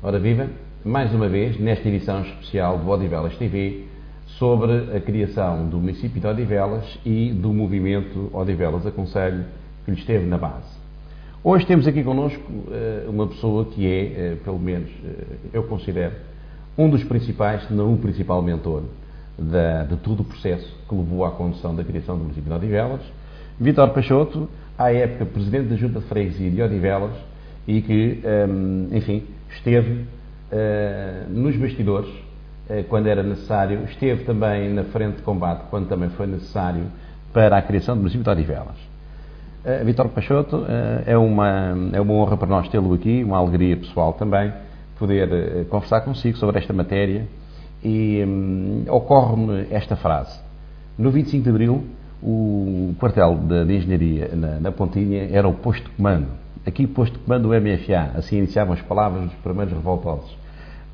Ora viva, mais uma vez, nesta edição especial do Odivelas TV, sobre a criação do município de Odivelas e do movimento Odivelas Aconselho, que lhe esteve na base. Hoje temos aqui connosco uma pessoa que é, pelo menos eu considero, um dos principais, se não o principal mentor de todo o processo que levou à condução da criação do município de Odivelas, Vítor Peixoto, à época Presidente da Junta de Freguesia de Odivelas e que, enfim, esteve nos bastidores quando era necessário, esteve também na frente de combate quando também foi necessário para a criação do município de Odivelas. Vítor Peixoto, é uma honra para nós tê-lo aqui, uma alegria pessoal também, poder conversar consigo sobre esta matéria e ocorre-me esta frase. No 25 de Abril, o quartel de engenharia na Pontinha era o posto de comando. Aqui, posto de comando do MFA, assim iniciavam as palavras dos primeiros revoltosos.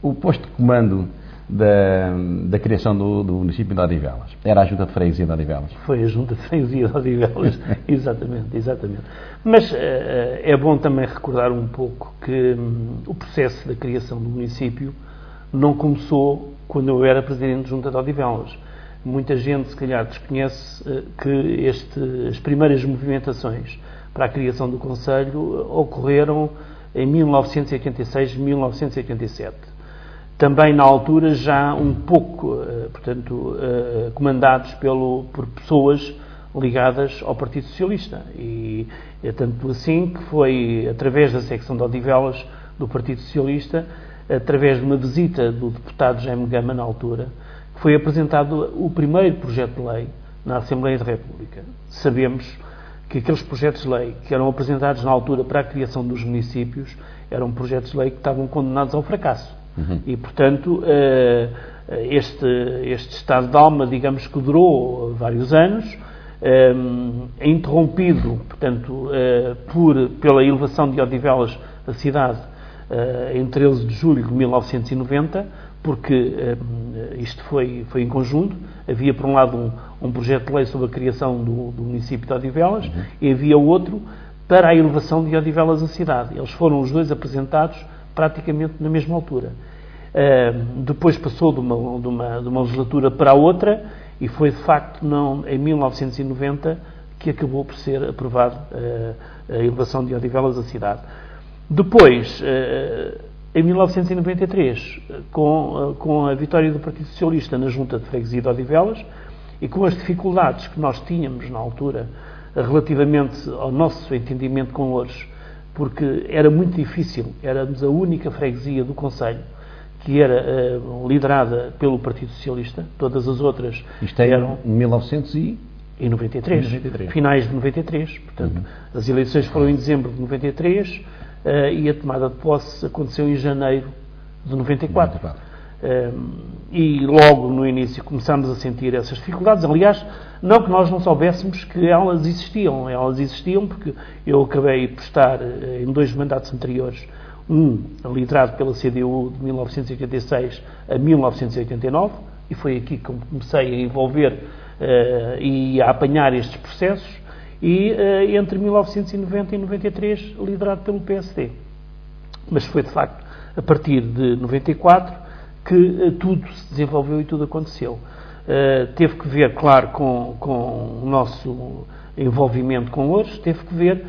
O posto de comando da criação do município de Odivelas. Era a Junta de Freguesia de Odivelas. Foi a Junta de Freguesia de Odivelas, exatamente. Mas é bom também recordar um pouco que o processo da criação do município não começou quando eu era Presidente de Junta de Odivelas. Muita gente, se calhar, desconhece que as primeiras movimentações para a criação do Conselho ocorreram em 1986, 1987. Também, na altura, já um pouco, comandados por pessoas ligadas ao Partido Socialista. E é tanto assim que foi, através da secção de Odivelas do Partido Socialista, através de uma visita do deputado Jaime Gama, na altura, que foi apresentado o primeiro projeto de lei na Assembleia da República. Sabemos que aqueles projetos de lei que eram apresentados na altura para a criação dos municípios eram projetos de lei que estavam condenados ao fracasso. E, portanto, este estado de alma, digamos que durou vários anos, interrompido, portanto, pela elevação de Odivelas à cidade em 13 de julho de 1990, porque isto foi em conjunto. Havia, por um lado, um projeto de lei sobre a criação do município de Odivelas e havia outro para a elevação de Odivelas à cidade. Eles foram os dois apresentados praticamente na mesma altura. Depois passou de uma legislatura para a outra e foi, de facto, em 1990 que acabou por ser aprovado a elevação de Odivelas à cidade. Depois, em 1993, com a vitória do Partido Socialista na Junta de Freguesia de Odivelas e com as dificuldades que nós tínhamos na altura relativamente ao nosso entendimento com Loures, porque era muito difícil, éramos a única freguesia do Conselho que era liderada pelo Partido Socialista, todas as outras eram em 1993, finais de 93, portanto, as eleições foram em dezembro de 93 e a tomada de posse aconteceu em janeiro de 94. E logo no início começámos a sentir essas dificuldades. Aliás, não que nós não soubéssemos que elas existiam porque eu acabei por estar em 2 mandatos anteriores, um liderado pela CDU de 1986 a 1989, e foi aqui que comecei a envolver e a apanhar estes processos, e entre 1990 e 93 liderado pelo PSD. Mas foi, de facto, a partir de 94 que tudo se desenvolveu e tudo aconteceu. Teve que ver, claro, com o nosso envolvimento com Loures, teve que ver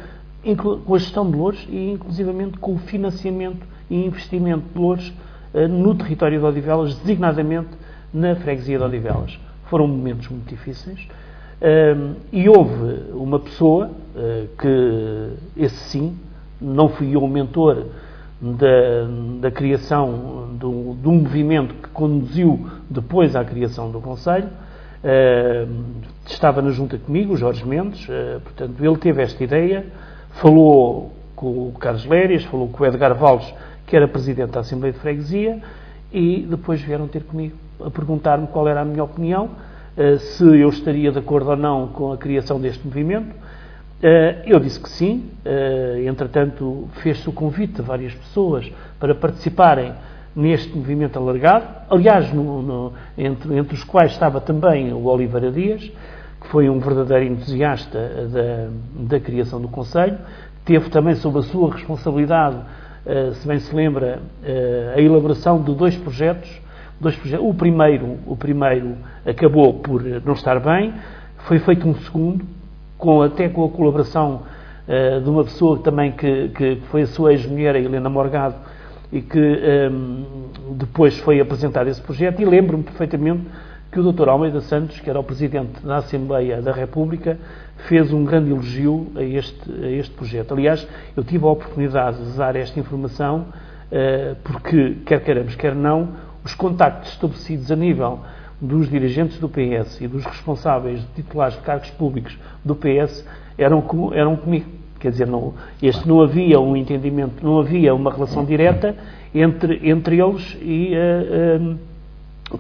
com a gestão de Loures e, inclusivamente, com o financiamento e investimento de Loures no território de Odivelas, designadamente na freguesia de Odivelas. Foram momentos muito difíceis e houve uma pessoa que, esse sim, não fui eu o mentor da criação do movimento que conduziu depois à criação do Conselho. Estava na junta comigo, o Jorge Mendes, portanto, ele teve esta ideia, falou com o Carlos Lérias, falou com o Edgar Valles, que era Presidente da Assembleia de Freguesia, e depois vieram ter comigo a perguntar-me qual era a minha opinião, se eu estaria de acordo ou não com a criação deste movimento. Eu disse que sim. Entretanto, fez-se o convite a várias pessoas para participarem neste movimento alargado, aliás, entre os quais estava também o Oliveira Dias, que foi um verdadeiro entusiasta da criação do Conselho, teve também sob a sua responsabilidade se bem se lembra, a elaboração de dois projetos. O primeiro acabou por não estar bem, foi feito um segundo, até com a colaboração de uma pessoa também que foi a sua ex-mulher, a Helena Morgado, e que depois foi apresentar esse projeto, e lembro-me perfeitamente que o Dr. Almeida Santos, que era o Presidente da Assembleia da República, fez um grande elogio a este projeto. Aliás, eu tive a oportunidade de dar esta informação porque, quer queiramos, quer não, os contactos estabelecidos a nível dos dirigentes do PS e dos responsáveis de titulares de cargos públicos do PS eram comigo. Quer dizer, não havia um entendimento, não havia uma relação direta entre eles e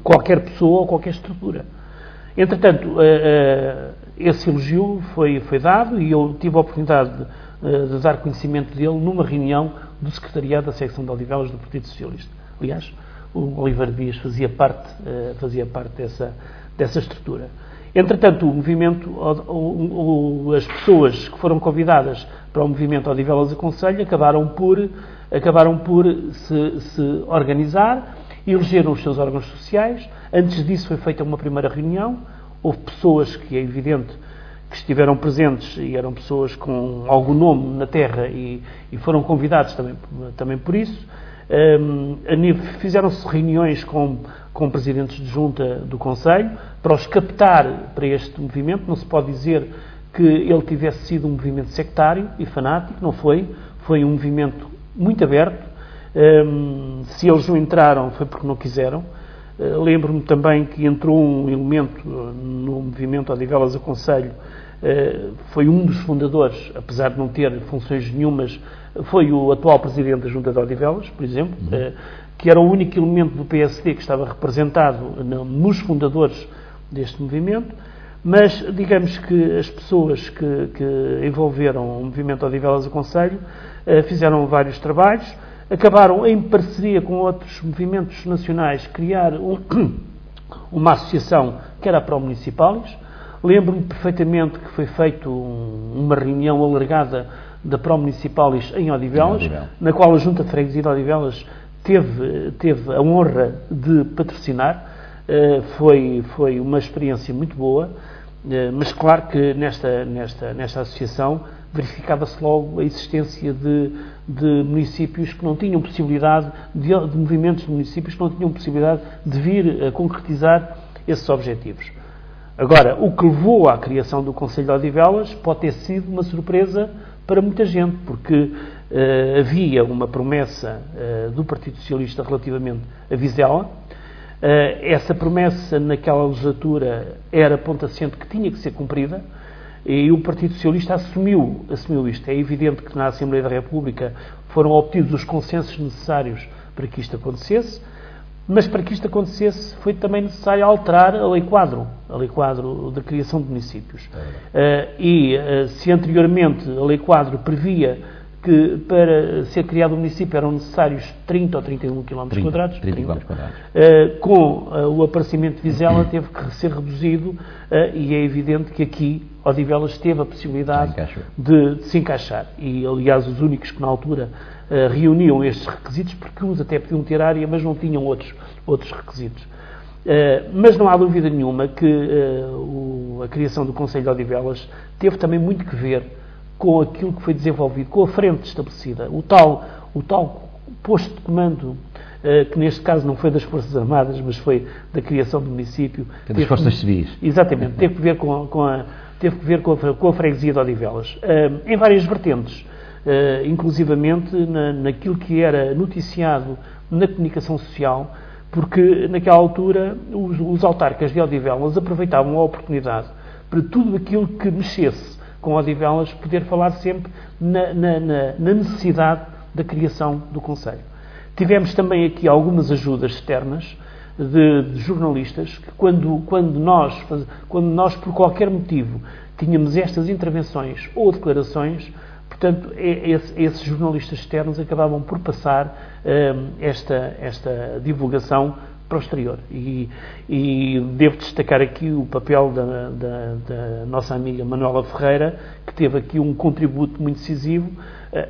qualquer pessoa ou qualquer estrutura. Entretanto, esse elogio foi dado e eu tive a oportunidade de dar conhecimento dele numa reunião do secretariado da secção de Odivelas do Partido Socialista. Aliás, o Oliveira Dias fazia parte dessa estrutura. Entretanto, o movimento, as pessoas que foram convidadas para o movimento Odivelas Aconselho acabaram por se organizar e elegeram os seus órgãos sociais. Antes disso foi feita uma primeira reunião. Houve pessoas que é evidente que estiveram presentes e eram pessoas com algum nome na terra e foram convidados também por isso. Fizeram-se reuniões com presidentes de junta do Conselho para os captar para este movimento. Não se pode dizer que ele tivesse sido um movimento sectário e fanático, não foi. Foi um movimento muito aberto. Se eles não entraram foi porque não quiseram. Lembro-me também que entrou um elemento no movimento Odivelas Aconselho, foi um dos fundadores, apesar de não ter funções nenhumas, foi o atual presidente da Junta de Odivelas, por exemplo, que era o único elemento do PSD que estava representado nos fundadores deste movimento, mas digamos que as pessoas que envolveram o movimento Odivelas Aconselho fizeram vários trabalhos, acabaram em parceria com outros movimentos nacionais criar uma associação que era a Pró-Municipalis. Lembro-me perfeitamente que foi feita uma reunião alargada da Pró-Municipalis em Odivelas, na qual a Junta de Freguesia de Odivelas teve a honra de patrocinar. Foi uma experiência muito boa, mas claro que nesta associação verificava-se logo a existência de municípios que não tinham possibilidade, de movimentos de municípios que não tinham possibilidade de vir a concretizar esses objetivos. Agora, o que levou à criação do Conselho de Odivelas pode ter sido uma surpresa para muita gente, porque havia uma promessa do Partido Socialista relativamente a Vizela. Essa promessa, naquela legislatura, era ponto assente que tinha que ser cumprida, e o Partido Socialista assumiu isto. É evidente que na Assembleia da República foram obtidos os consensos necessários para que isto acontecesse, mas para que isto acontecesse foi também necessário alterar a Lei Quadro da criação de municípios. Se anteriormente a Lei Quadro previa que para ser criado um município eram necessários 30 ou 31 km quadrados, com o aparecimento de Vizela teve que ser reduzido, e é evidente que aqui Odivelas teve a possibilidade de se encaixar. E, aliás, os únicos que na altura reuniam estes requisitos, porque uns até podiam ter área, mas não tinham outros requisitos. Mas não há dúvida nenhuma que a criação do Conselho de Odivelas teve também muito que ver com aquilo que foi desenvolvido, com a frente estabelecida, o tal posto de comando, que neste caso não foi das Forças Armadas, mas foi da criação do município. Das Forças Civis. Exatamente, teve que ver com a freguesia de Odivelas, em várias vertentes, inclusivamente naquilo que era noticiado na comunicação social, porque naquela altura os autarcas de Odivelas aproveitavam a oportunidade para tudo aquilo que mexesse com Odivelas poder falar sempre na necessidade da criação do Conselho. Tivemos também aqui algumas ajudas externas de jornalistas que quando nós por qualquer motivo tínhamos estas intervenções ou declarações, portanto esses jornalistas externos acabavam por passar esta divulgação para o exterior. E devo destacar aqui o papel da nossa amiga Manuela Ferreira, que teve aqui um contributo muito decisivo,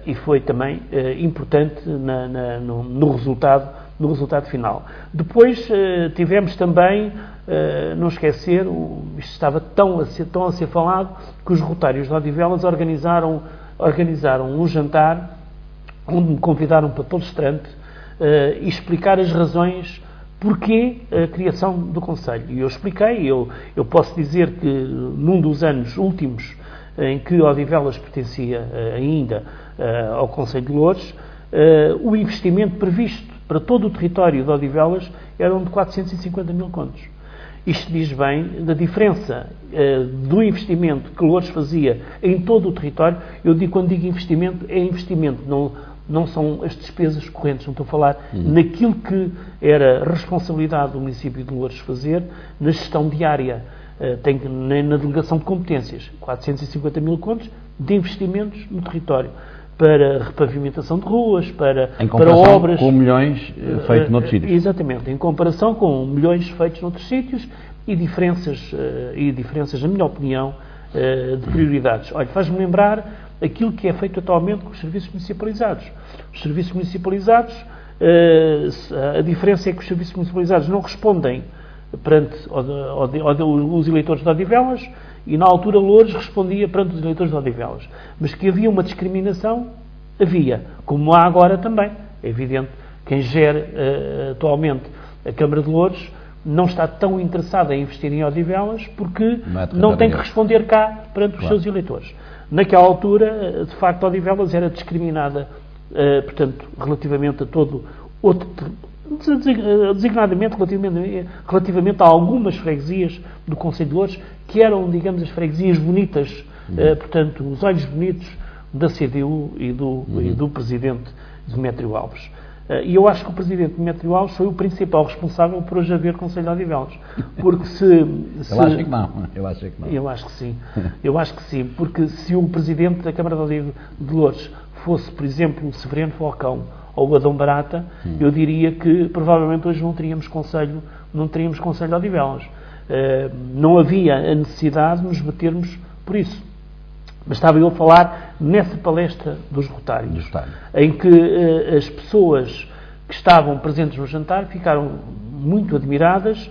e foi também importante no resultado final. Depois tivemos também, não esquecer, isto estava tão a ser falado, que os Rotários de Odivelas organizaram um jantar onde me convidaram para palestrante e explicar as razões porquê a criação do Conselho. E eu expliquei, eu posso dizer que num dos anos últimos em que Odivelas pertencia ainda ao Conselho de Loures, o investimento previsto para todo o território de Odivelas era de 450 mil contos. Isto diz bem da diferença do investimento que Loures fazia em todo o território. Quando digo investimento, é investimento, não são as despesas correntes, não estou a falar naquilo que era responsabilidade do município de Loures fazer, na gestão diária, na delegação de competências, 450 mil contos de investimentos no território, para repavimentação de ruas, para obras... com milhões feitos noutros sítios. Exatamente, em comparação com milhões feitos noutros sítios e diferenças, na minha opinião, de prioridades. Olha, faz-me lembrar aquilo que é feito atualmente com os serviços municipalizados. Os serviços municipalizados, a diferença é que os serviços municipalizados não respondem perante os eleitores de Odivelas e, na altura, Loures respondia perante os eleitores de Odivelas. Mas que havia uma discriminação, havia. Como há agora também. É evidente que quem gera atualmente a Câmara de Loures não está tão interessado em investir em Odivelas porque não tem que responder cá perante os seus eleitores. Naquela altura, de facto, Odivelas era discriminada, portanto, relativamente a todo outro, designadamente relativamente a algumas freguesias do Conselho de Loures, que eram, digamos, as freguesias bonitas, portanto, os olhos bonitos da CDU e do Presidente Demétrio Alves. E eu acho que o Presidente Demétrio Alves foi o principal responsável por hoje haver Conselho de Odivelas. Porque Eu acho que não. Eu acho que sim. Eu acho que sim. Porque se o Presidente da Câmara de Loures fosse, por exemplo, o Severino Falcão ou o Adão Barata, eu diria que provavelmente hoje não teríamos Conselho de Odivelas. Não havia a necessidade de nos batermos por isso. Mas estava eu a falar nessa palestra dos Rotários, em que as pessoas que estavam presentes no jantar ficaram muito admiradas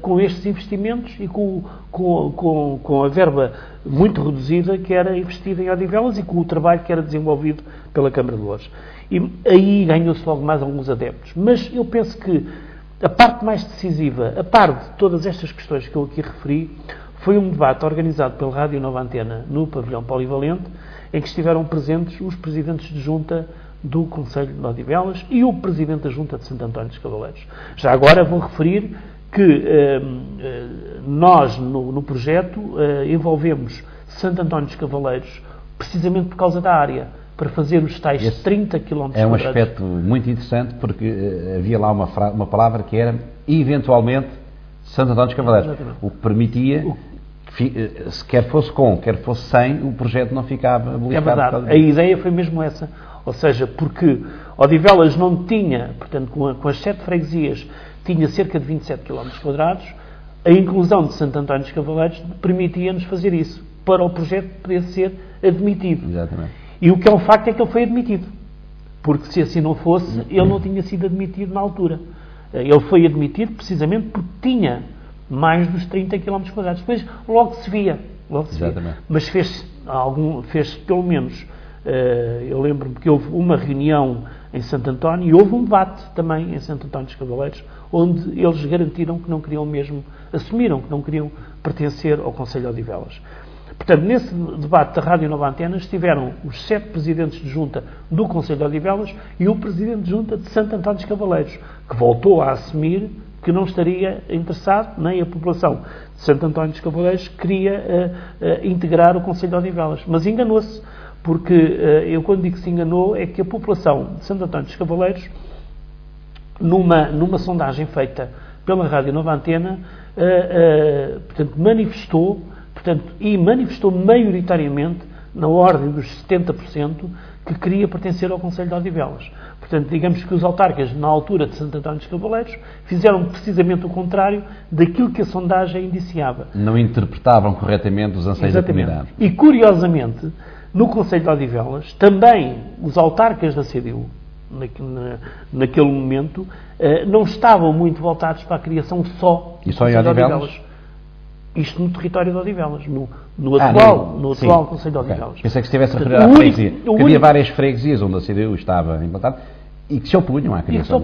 com estes investimentos e com a verba muito reduzida que era investida em Odivelas e com o trabalho que era desenvolvido pela Câmara de Loures. E aí ganhou-se logo mais alguns adeptos. Mas eu penso que a parte mais decisiva, a par de todas estas questões que eu aqui referi, foi um debate organizado pela Rádio Nova Antena no pavilhão polivalente, em que estiveram presentes os presidentes de junta do Conselho de Odivelas e o presidente da junta de Santo António dos Cavaleiros. Já agora vou referir que nós, no projeto, envolvemos Santo António dos Cavaleiros precisamente por causa da área, para fazer os tais 30 km. É um aspecto muito interessante, porque havia lá uma palavra que era, eventualmente, Santo António dos Cavaleiros. Exatamente. O que permitia... quer fosse com, quer fosse sem, o projeto não ficava beliscado. É verdade, a ideia foi mesmo essa. Ou seja, porque Odivelas não tinha, portanto, com as 7 freguesias, tinha cerca de 27 km quadrados, a inclusão de Santo António dos Cavaleiros permitia-nos fazer isso, para o projeto poder ser admitido. Exatamente. E o que é um facto é que ele foi admitido. Porque se assim não fosse, ele não tinha sido admitido na altura. Ele foi admitido precisamente porque tinha mais dos 30 km quadrados. Depois logo se via. Mas fez pelo menos, eu lembro-me que houve uma reunião em Santo António e houve um debate também em Santo António dos Cavaleiros, onde eles garantiram que não queriam mesmo, assumiram que não queriam pertencer ao Conselho de Odivelas. Portanto, nesse debate da Rádio Nova Antena estiveram os 7 presidentes de junta do Conselho de Odivelas e o presidente de junta de Santo António dos Cavaleiros, que voltou a assumir que não estaria interessado, nem a população de Santo António dos Cavaleiros queria integrar o Conselho de Odivelas. Mas enganou-se, porque eu quando digo que se enganou é que a população de Santo António dos Cavaleiros, numa sondagem feita pela Rádio Nova Antena, portanto, manifestou maioritariamente, na ordem dos 70%, que queria pertencer ao Conselho de Odivelas. Portanto, digamos que os autarcas, na altura de Santo António dos Cavaleiros, fizeram precisamente o contrário daquilo que a sondagem indiciava. Não interpretavam corretamente os anseios da comunidade. E, curiosamente, no Conselho de Odivelas, também os autarcas da CDU, naquele momento, não estavam muito voltados para a criação só do Conselho de Odivelas. Isto no território de Odivelas, no atual Conselho de Odivelas. Pensei que estivesse a referir à freguesia. Havia várias freguesias onde a CDU estava implantada e que se opunham à criação.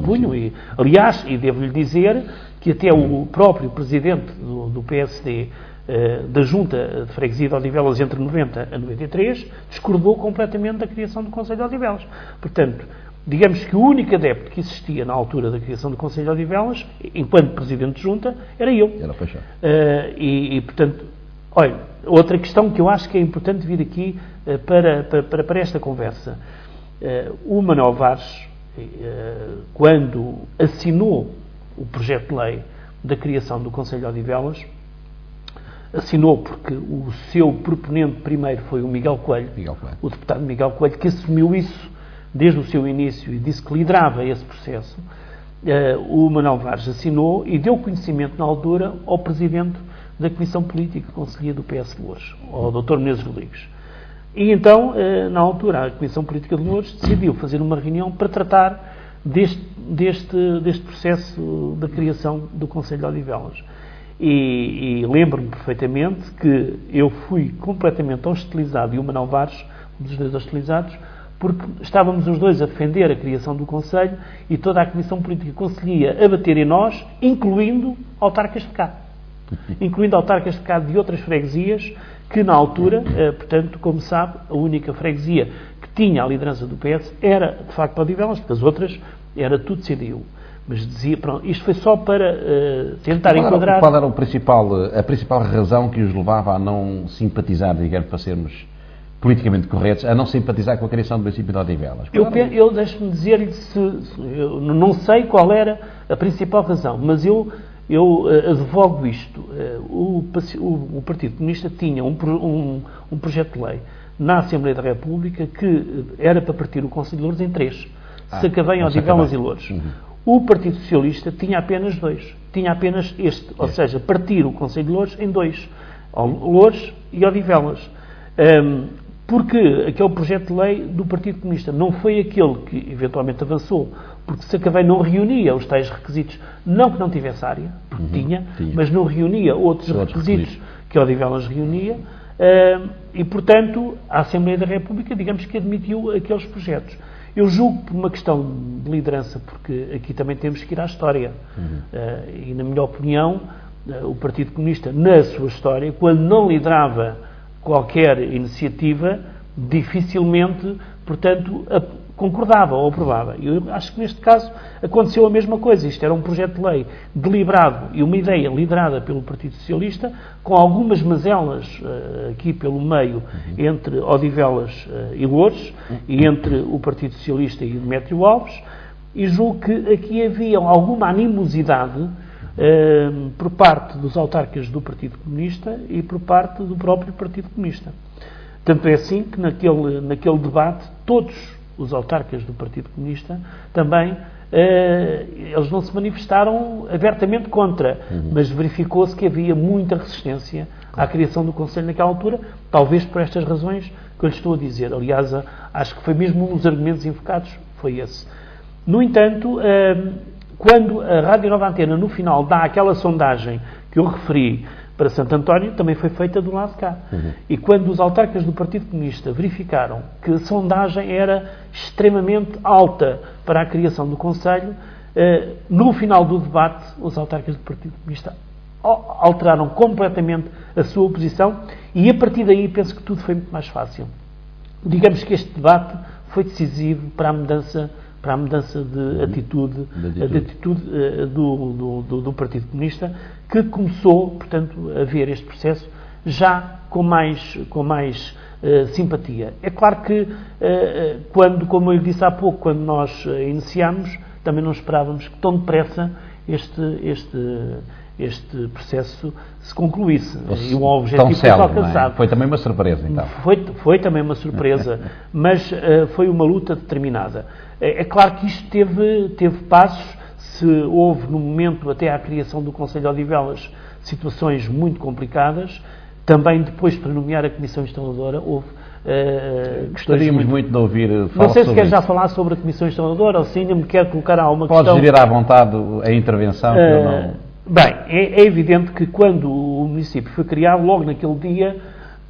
Aliás, e devo-lhe dizer que até o próprio presidente do PSD, da Junta de Freguesia de Odivelas entre 90 a 93, discordou completamente da criação do Conselho de Odivelas. Portanto, digamos que o único adepto que existia na altura da criação do Conselho de Odivelas, enquanto Presidente de Junta, era eu. Portanto, olha, outra questão que eu acho que é importante vir aqui para esta conversa. O Manuel Vares, quando assinou o projeto de lei da criação do Conselho de Odivelas, assinou porque o seu proponente primeiro foi o Miguel Coelho, o deputado Miguel Coelho, que assumiu isso desde o seu início e disse que liderava esse processo. O Manuel Vares assinou e deu conhecimento na altura ao Presidente da Comissão Política, Conselheiro do PS de Loures, ao Dr. Menezes Rodrigues. E então, na altura, a Comissão Política de Loures decidiu fazer uma reunião para tratar deste processo da criação do Conselho de Odivelas. E lembro-me perfeitamente que eu fui completamente hostilizado, e o Manuel Vares, um dos dois hostilizados, porque estávamos os dois a defender a criação do Conselho e toda a Comissão Política Conselhia a bater em nós, incluindo autarcas de cá. Incluindo autarcas de cá de outras freguesias, que na altura, portanto, como sabe, a única freguesia que tinha a liderança do PS era, de facto, Odivelas, porque as outras era tudo CDU. Mas dizia, pronto, isto foi só para tentar enquadrar... Qual era a principal razão que os levava a não simpatizar, digamos, para sermos politicamente corretos, a não simpatizar com a criação do município de Odivelas? Eu deixo-me dizer-lhe eu não sei qual era a principal razão, mas eu advogo isto. O Partido Comunista tinha um projeto de lei na Assembleia da República que era para partir o Conselho de Loures em 3. Sacavém, Odivelas e Loures. O Partido Socialista tinha apenas 2. Tinha apenas este. Ou seja, partir o Conselho de Loures em 2. Loures e Odivelas. Porque aquele projeto de lei do Partido Comunista não foi aquele que eventualmente avançou, porque Sacavém não reunia os tais requisitos, não que não tivesse área, porque tinha, mas não reunia outros requisitos que Odivelas reunia, e, portanto, a Assembleia da República, digamos que admitiu aqueles projetos. Eu julgo por uma questão de liderança, porque aqui também temos que ir à história, e, na minha opinião, o Partido Comunista, na sua história, quando não liderava qualquer iniciativa, dificilmente, portanto, concordava ou aprovava. Eu acho que neste caso aconteceu a mesma coisa. Isto era um projeto de lei deliberado e uma ideia liderada pelo Partido Socialista, com algumas mazelas aqui pelo meio entre Odivelas e Loures, e entre o Partido Socialista e Demétrio Alves, e julgo que aqui havia alguma animosidade por parte dos autarcas do Partido Comunista e por parte do próprio Partido Comunista. Tanto é assim que naquele debate todos os autarcas do Partido Comunista também eles não se manifestaram abertamente contra, mas verificou-se que havia muita resistência à criação do Conselho naquela altura, talvez por estas razões que eu lhe estou a dizer. Aliás, acho que foi mesmo um dos argumentos invocados, foi esse. No entanto, quando a Rádio Nova Antena, no final, dá aquela sondagem que eu referi para Santo António, também foi feita do lado de cá. E quando os autarcas do Partido Comunista verificaram que a sondagem era extremamente alta para a criação do Conselho, no final do debate, os autarcas do Partido Comunista alteraram completamente a sua oposição e, a partir daí, penso que tudo foi muito mais fácil. Digamos que este debate foi decisivo para a mudança de atitude do Partido Comunista, que começou, portanto, a ver este processo já com mais simpatia. É claro que, como eu disse há pouco, quando nós iniciámos, também não esperávamos que tão depressa este processo se concluísse. E o objetivo foi alcançado. Foi também uma surpresa, então. Foi também uma surpresa, mas foi uma luta determinada. É claro que isto teve passos. Se houve, no momento, até à criação do Conselho de Odivelas, situações muito complicadas, também depois, para nomear a Comissão Instaladora, houve Gostaríamos muito de ouvir. Não sei se quer já falar sobre a Comissão Instaladora ou se ainda me quer colocar alguma questão. Pode gerir à vontade a intervenção. Que eu não... Bem, é evidente que quando o município foi criado, logo naquele dia,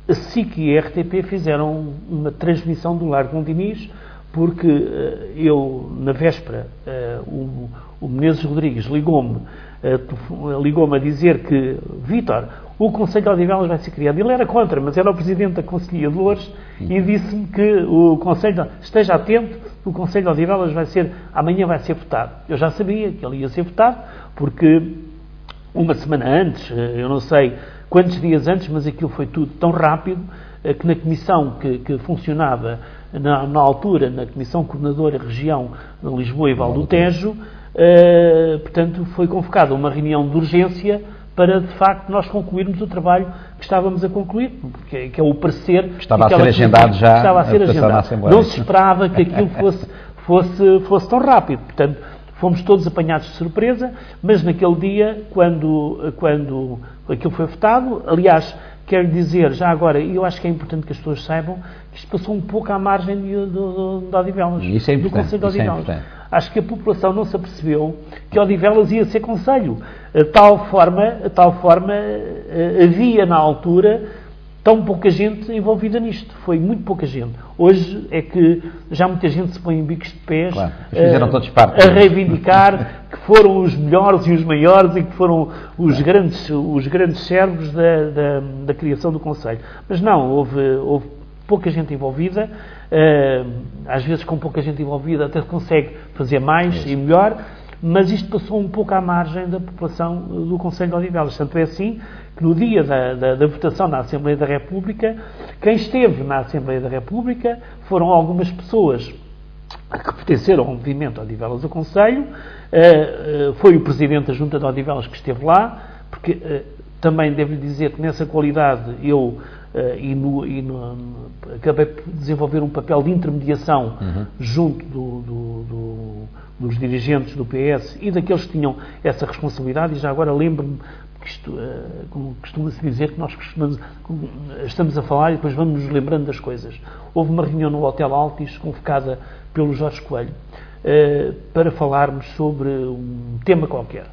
a SIC e a RTP fizeram uma transmissão do Largo Dom Dinis, porque eu, na véspera, o Menezes Rodrigues ligou-me a dizer que, Vítor, o Conselho de Odivelas vai ser criado. Ele era contra, mas era o Presidente da Conselhia de Loures e disse-me que o Conselho, esteja atento, o Conselho de Odivelas amanhã vai ser votado. Eu já sabia que ele ia ser votado, porque uma semana antes, eu não sei quantos dias antes, mas aquilo foi tudo tão rápido, que na comissão que funcionava na altura, na Comissão Coordenadora Região de Lisboa e Val do Tejo, portanto, foi convocada uma reunião de urgência para, de facto, nós concluirmos o trabalho que estávamos a concluir, que é o parecer... Que estava a ser agendado já. Estava a ser agendado. Não se esperava que aquilo fosse tão rápido. Portanto, fomos todos apanhados de surpresa, mas naquele dia, quando aquilo foi votado, aliás, quero dizer, já agora, e eu acho que é importante que as pessoas saibam, que isto passou um pouco à margem de Odivelas, isso é do Conselho de Odivelas. Acho que a população não se apercebeu que Odivelas ia ser Conselho. De tal forma, havia na altura tão pouca gente envolvida nisto. Foi muito pouca gente. Hoje é que já muita gente se põe em bicos de pés, claro, fizeram todos parte, a reivindicar que foram os melhores e os maiores e que foram os grandes servos da criação do Conselho. Mas não, houve pouca gente envolvida. Às vezes com pouca gente envolvida até consegue fazer mais e melhor, mas isto passou um pouco à margem da população do Conselho de Odivelas. Tanto é assim que no dia da votação na Assembleia da República, quem esteve na Assembleia da República foram algumas pessoas que pertenceram ao movimento Odivelas do Conselho, foi o Presidente da Junta de Odivelas que esteve lá, porque também devo-lhe dizer que nessa qualidade eu acabei por desenvolver um papel de intermediação junto dos dirigentes do PS e daqueles que tinham essa responsabilidade, e já agora lembro-me que isto, como costuma-se dizer, que nós estamos a falar e depois vamos nos lembrando das coisas. Houve uma reunião no Hotel Altis, convocada pelo Jorge Coelho, para falarmos sobre um tema qualquer.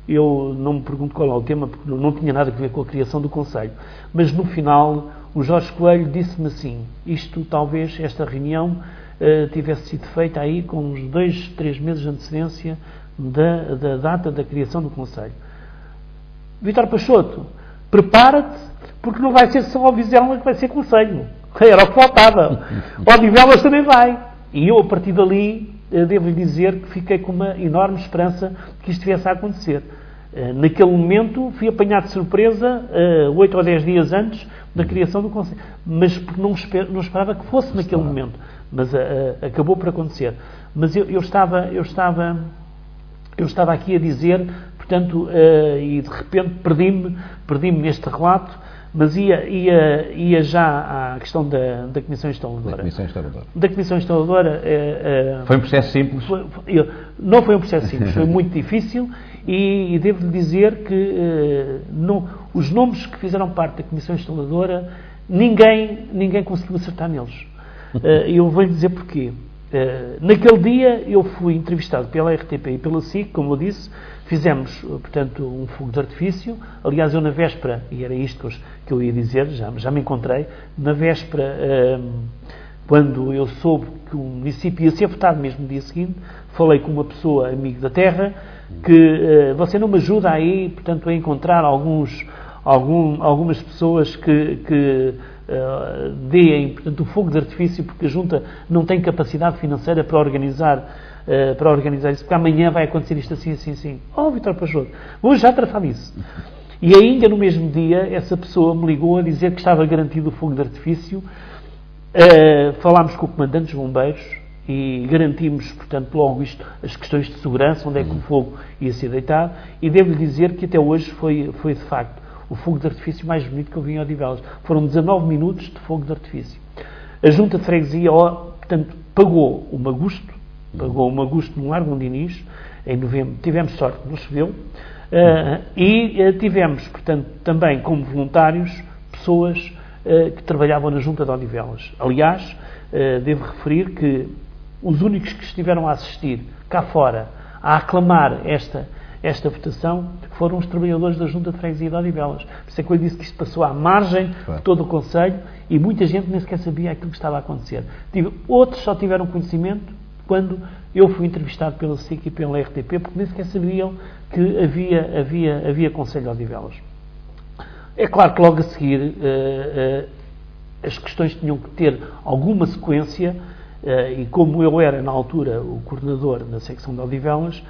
Eu não me pergunto qual é o tema, porque não tinha nada a ver com a criação do Conselho. Mas no final, o Jorge Coelho disse-me assim, talvez esta reunião tivesse sido feita aí com uns 2, 3 meses de antecedência da data da criação do Conselho. Vítor Peixoto, prepara-te, porque não vai ser só o Vizela que vai ser Conselho. Era o que faltava. O Odivelas também vai. E eu, a partir dali, devo-lhe dizer que fiquei com uma enorme esperança que isto viesse a acontecer. Naquele momento, fui apanhado de surpresa, 8 ou 10 dias antes da criação do Conselho. Mas não esperava que fosse naquele momento. Mas acabou por acontecer. Mas eu estava aqui a dizer, portanto, e de repente perdi-me neste relato, mas ia já à questão da Comissão Instaladora. Da Comissão Instaladora. Foi um processo simples? Não foi um processo simples, foi muito difícil e devo-lhe dizer que os nomes que fizeram parte da Comissão Instaladora, ninguém conseguiu acertar neles. Eu vou-lhe dizer porquê. Naquele dia eu fui entrevistado pela RTP e pela SIC, como eu disse, fizemos, portanto, um fogo de artifício. Aliás, eu na véspera, e era isto que eu ia dizer, já me encontrei, na véspera, quando eu soube que o município ia ser votado mesmo no dia seguinte, falei com uma pessoa amiga da terra, que você não me ajuda aí, portanto, a encontrar algumas pessoas que deem, portanto, o fogo de artifício, porque a Junta não tem capacidade financeira para organizar isso, porque amanhã vai acontecer isto assim. Oh, Vítor Peixoto, vou já tratar disso. E ainda no mesmo dia, essa pessoa me ligou a dizer que estava garantido o fogo de artifício. Falámos com o comandante dos bombeiros e garantimos, portanto, logo as questões de segurança, onde é que o fogo ia ser deitado, e devo-lhe dizer que até hoje foi de facto o fogo de artifício mais bonito que eu vi em Odivelas. Foram 19 minutos de fogo de artifício. A Junta de Freguesia, portanto, pagou uma Augusto no Largo Dom Dinis, em novembro. Tivemos sorte, não choveu. E tivemos, portanto, também como voluntários, pessoas que trabalhavam na Junta de Odivelas. Aliás, devo referir que os únicos que estiveram a assistir cá fora a aclamar esta votação foram os trabalhadores da Junta de Freguesia de Odivelas. Por isso é que eu disse que isto passou à margem de todo o Conselho e muita gente nem sequer sabia aquilo que estava a acontecer. Outros só tiveram conhecimento quando eu fui entrevistado pela SIC e pela RTP, porque nem sequer sabiam que havia Conselho de Odivelas. É claro que logo a seguir as questões tinham que ter alguma sequência e como eu era na altura o coordenador da secção de Odivelas,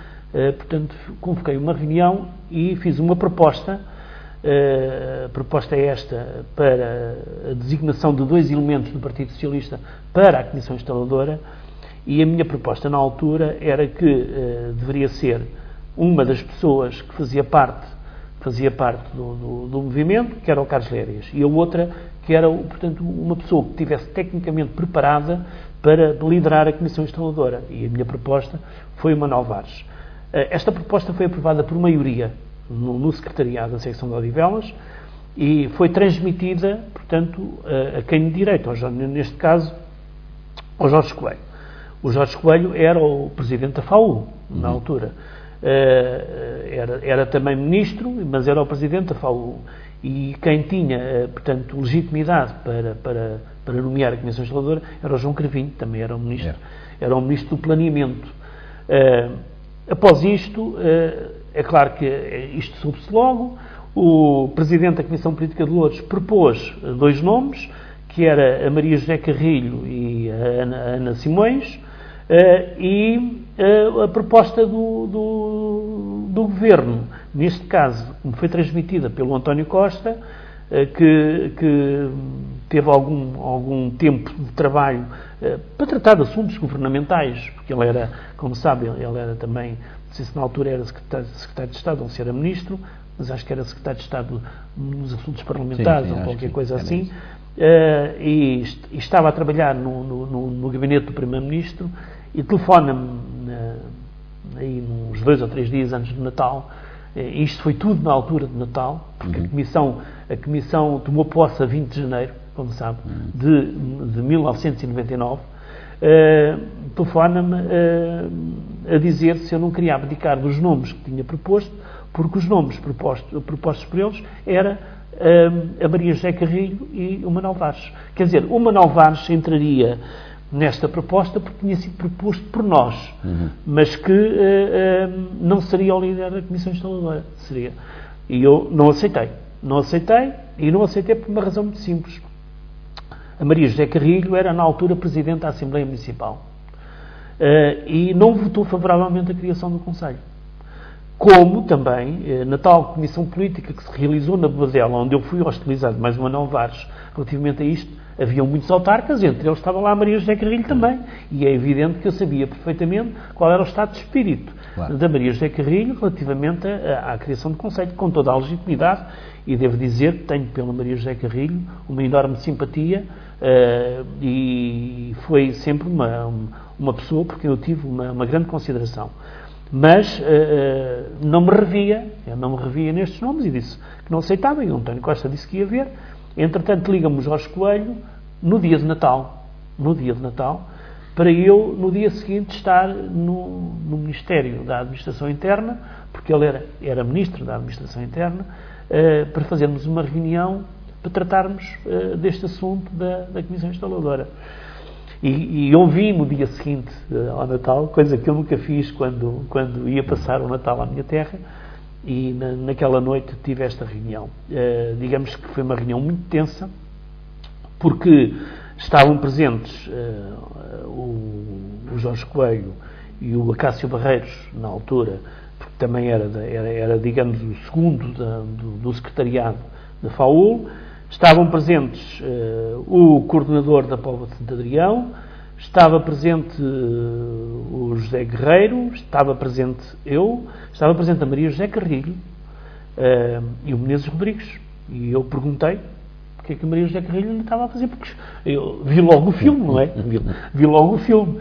portanto convoquei uma reunião e fiz uma proposta. A proposta é esta para a designação de 2 elementos do Partido Socialista para a Comissão Instaladora e a minha proposta na altura era que deveria ser uma das pessoas que fazia parte do movimento, que era o Carlos Lérias, e a outra que era, portanto, uma pessoa que estivesse tecnicamente preparada para liderar a Comissão Instaladora. E a minha proposta foi o Manuel Vares. Esta proposta foi aprovada por maioria no secretariado da secção de Odivelas e foi transmitida, portanto, a quem de direito, neste caso, ao Jorge Coelho. O Jorge Coelho era o presidente da FAU, na altura. Era também ministro, mas era o presidente da FAU. E quem tinha, portanto, legitimidade para nomear a Comissão Instaladora era o João Cravinho, também era o ministro, era o ministro do Planeamento. Após isto, é claro que isto soube-se logo, o presidente da Comissão Política de Loures propôs 2 nomes, que era a Maria José Carrilho e a Ana Simões, e a proposta do Governo, neste caso, como foi transmitida pelo António Costa, que teve algum tempo de trabalho para tratar de assuntos governamentais, porque ele era, como sabem, ele era também, não sei se na altura era secretário de Estado ou se era ministro, mas acho que era secretário de Estado nos assuntos parlamentares, ou qualquer coisa assim, e estava a trabalhar no gabinete do Primeiro-Ministro e telefona-me aí uns 2 ou 3 dias antes do Natal. Isto foi tudo na altura de Natal, porque a Comissão tomou posse a 20 de janeiro, como sabe, de 1999. Telefona-me a dizer se eu não queria abdicar dos nomes que tinha proposto, porque os nomes propostos por eles era a Maria José Carrilho e o Manuel Vares. Quer dizer, o Manuel Vares entraria nesta proposta porque tinha sido proposto por nós, mas que não seria o líder da Comissão Instaladora. Seria. E eu não aceitei. Não aceitei por uma razão muito simples. A Maria José Carrilho era, na altura, Presidente da Assembleia Municipal e não votou favoravelmente a criação do Conselho. Como também, na tal comissão política que se realizou na Bobadela, onde eu fui hostilizado mais uma Manuel Vares relativamente a isto, haviam muitos autarcas, entre eles estava lá a Maria José Carrilho também. E é evidente que eu sabia perfeitamente qual era o estado de espírito da Maria José Carrilho relativamente à criação do Conselho, com toda a legitimidade, e devo dizer que tenho pela Maria José Carrilho uma enorme simpatia e foi sempre uma pessoa por quem eu tive uma grande consideração. Mas eu não me revia nestes nomes e disse que não aceitava, e o António Costa disse que ia ver. Entretanto, liga-me o Jorge Coelho no dia de Natal, para eu, no dia seguinte, estar no Ministério da Administração Interna, porque ele era Ministro da Administração Interna, para fazermos uma reunião para tratarmos deste assunto da Comissão Instaladora. E eu vi no dia seguinte ao Natal, coisa que eu nunca fiz quando ia passar o Natal à minha terra, e naquela noite tive esta reunião. Digamos que foi uma reunião muito tensa, porque estavam presentes o Jorge Coelho e o Acácio Barreiros, na altura, porque também era digamos, o segundo do secretariado da FAUL. Estavam presentes o coordenador da Póvoa de Santo Adrião, estava presente o José Guerreiro, estava presente eu, estava presente a Maria José Carrilho e o Menezes Rodrigues. E eu perguntei porque é que a Maria José Carrilho não estava a fazer, porque eu vi logo o filme, não é? Vi logo o filme.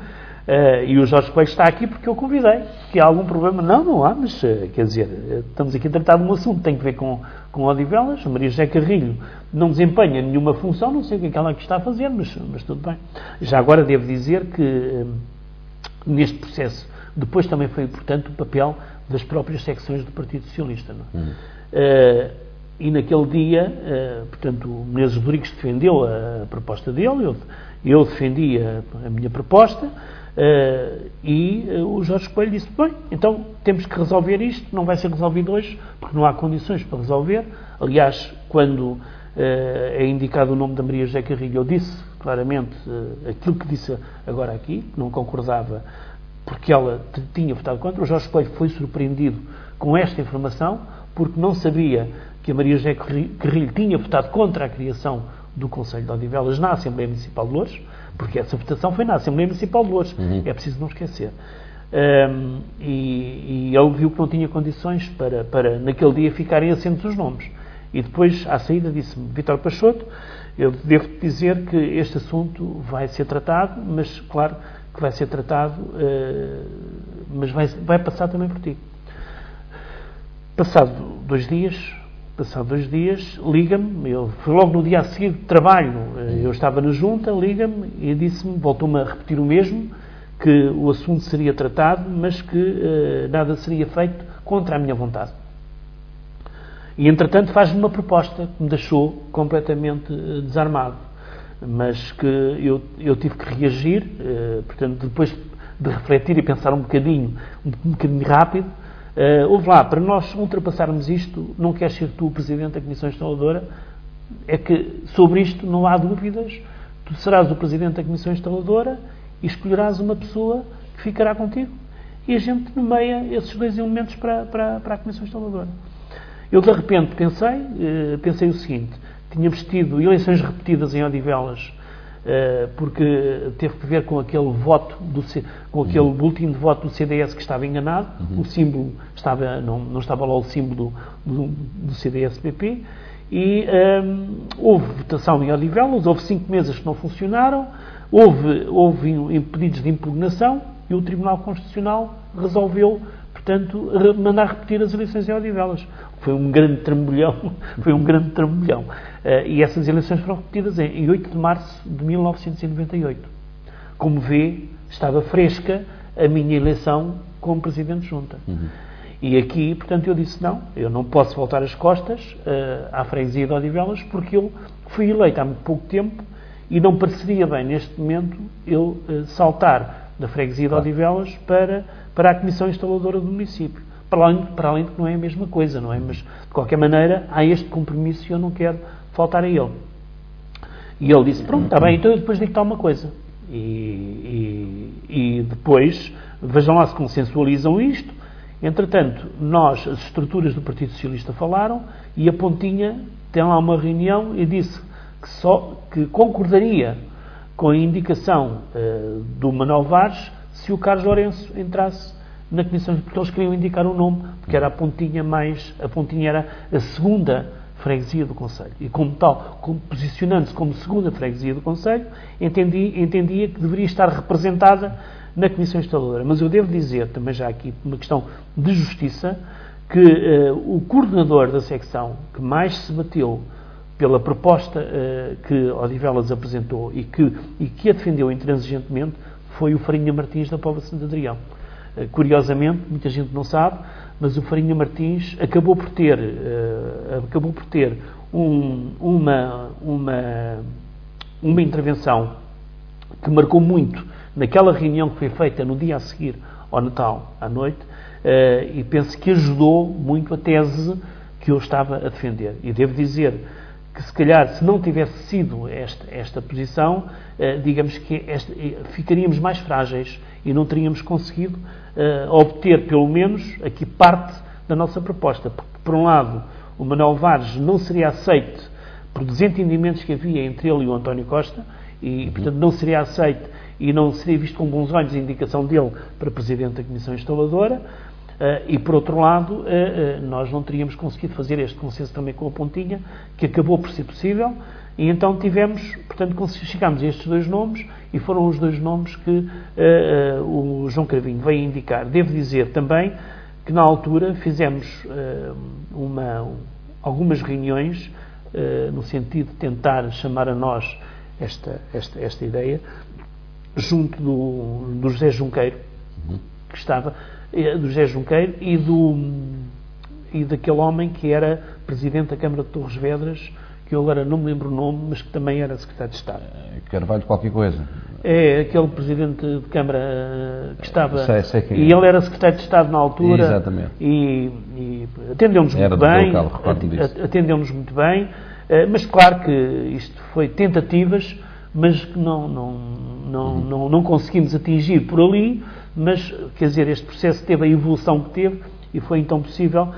E o Jorge Coelho está aqui porque eu convidei. Que há algum problema? Não há, mas quer dizer, estamos aqui a tratar de um assunto que tem que ver com com Odivelas. A Maria José Carrilho não desempenha nenhuma função, não sei o que é que ela aqui está a fazer, mas tudo bem. Já agora devo dizer que neste processo depois também foi importante o papel das próprias secções do Partido Socialista. Não é? E naquele dia, portanto, o Menezes Rodrigues defendeu a proposta dele, eu defendi a minha proposta, e o Jorge Coelho disse, bem, então temos que resolver isto, não vai ser resolvido hoje, porque não há condições para resolver. Aliás, quando é indicado o nome da Maria José Carrilho, eu disse claramente aquilo que disse agora aqui, que não concordava, porque ela tinha votado contra. O Jorge Coelho foi surpreendido com esta informação, porque não sabia que a Maria José Carrilho tinha votado contra a criação do Conselho de Odivelas na Assembleia Municipal de Loures, porque essa votação foi na Assembleia Municipal de Loures, é preciso não esquecer. E ele viu que não tinha condições para naquele dia ficarem assentos os nomes. E depois, à saída, disse-me, Vítor Peixoto, eu devo dizer que este assunto vai ser tratado, mas claro que vai ser tratado, mas vai passar também por ti. Passado dois dias, liga-me, foi logo no dia a seguir de trabalho, eu estava na junta, liga-me e disse-me, voltou-me a repetir o mesmo, que o assunto seria tratado, mas que nada seria feito contra a minha vontade. E, entretanto, faz-me uma proposta que me deixou completamente desarmado, mas que eu tive que reagir, portanto, depois de refletir e pensar um bocadinho rápido, ouve lá, para nós ultrapassarmos isto, não queres ser tu o Presidente da Comissão Instaladora, é que sobre isto não há dúvidas, tu serás o Presidente da Comissão Instaladora e escolherás uma pessoa que ficará contigo. E a gente nomeia esses dois elementos para a Comissão Instaladora. Eu, de repente, pensei o seguinte, tínhamos tido eleições repetidas em Odivelas, porque teve que ver com aquele voto, com aquele boletim de voto do CDS que estava enganado, o símbolo não estava lá o símbolo do CDS-PP, e houve votação em Odivelas, houve 5 mesas que não funcionaram, houve pedidos de impugnação e o Tribunal Constitucional resolveu, portanto, mandar repetir as eleições em Odivelas. Foi um grande trambolhão, e essas eleições foram repetidas em 8 de março de 1998. Como vê, estava fresca a minha eleição como Presidente de Junta. E aqui, portanto, eu disse, não, eu não posso voltar as costas à freguesia de Odivelas, porque eu fui eleito há muito pouco tempo e não pareceria bem, neste momento, eu saltar da freguesia de Odivelas para a Comissão Instaladora do município. Para além de que não é a mesma coisa, não é? Mas, de qualquer maneira, há este compromisso e eu não quero faltar a ele. E ele disse, pronto, está bem, então eu depois digo-te uma coisa. E depois, vejam lá se consensualizam isto. Entretanto, as estruturas do Partido Socialista falaram e a Pontinha tem lá uma reunião e disse que concordaria com a indicação do Manuel Vares se o Carlos Lourenço entrasse na Comissão, porque eles queriam indicar um nome, porque era a Pontinha era a segunda freguesia do Conselho. E como tal, posicionando-se como segunda freguesia do Conselho, entendia que deveria estar representada na Comissão Instaladora. Mas eu devo dizer, também já aqui, uma questão de justiça, que o coordenador da secção que mais se bateu pela proposta que Odivelas apresentou e que a defendeu intransigentemente foi o Farinha Martins da Póvoa de Santo Adrião. Curiosamente, muita gente não sabe, mas o Farinha Martins acabou por ter uma intervenção que marcou muito naquela reunião que foi feita no dia a seguir ao Natal, à noite, e penso que ajudou muito a tese que eu estava a defender. E devo dizer que, se calhar, se não tivesse sido esta posição, digamos que ficaríamos mais frágeis e não teríamos conseguido obter, pelo menos, aqui parte da nossa proposta. Porque, por um lado, o Manuel Vares não seria aceito por desentendimentos que havia entre ele e o António Costa, e, portanto, não seria aceito e não seria visto com bons olhos a indicação dele para Presidente da Comissão Instaladora, e, por outro lado, nós não teríamos conseguido fazer este consenso também com a Pontinha, que acabou por ser possível, e então chegámos a estes dois nomes, e foram os dois nomes que o João Cravinho veio indicar. Devo dizer também que, na altura, fizemos algumas reuniões no sentido de tentar chamar a nós esta ideia, junto do José Junqueiro, que estava, do José Junqueiro e daquele homem que era presidente da Câmara de Torres Vedras, que eu agora não me lembro o nome, mas que também era secretário de Estado. Carvalho qualquer coisa. É aquele presidente de Câmara que estava... Sei quem é. E ele era secretário de Estado na altura. Exatamente. E atendeu-nos muito bem. Atendeu-nos muito bem. Mas claro que isto foi tentativas, mas que não conseguimos atingir por ali, mas, quer dizer, este processo teve a evolução que teve e foi então possível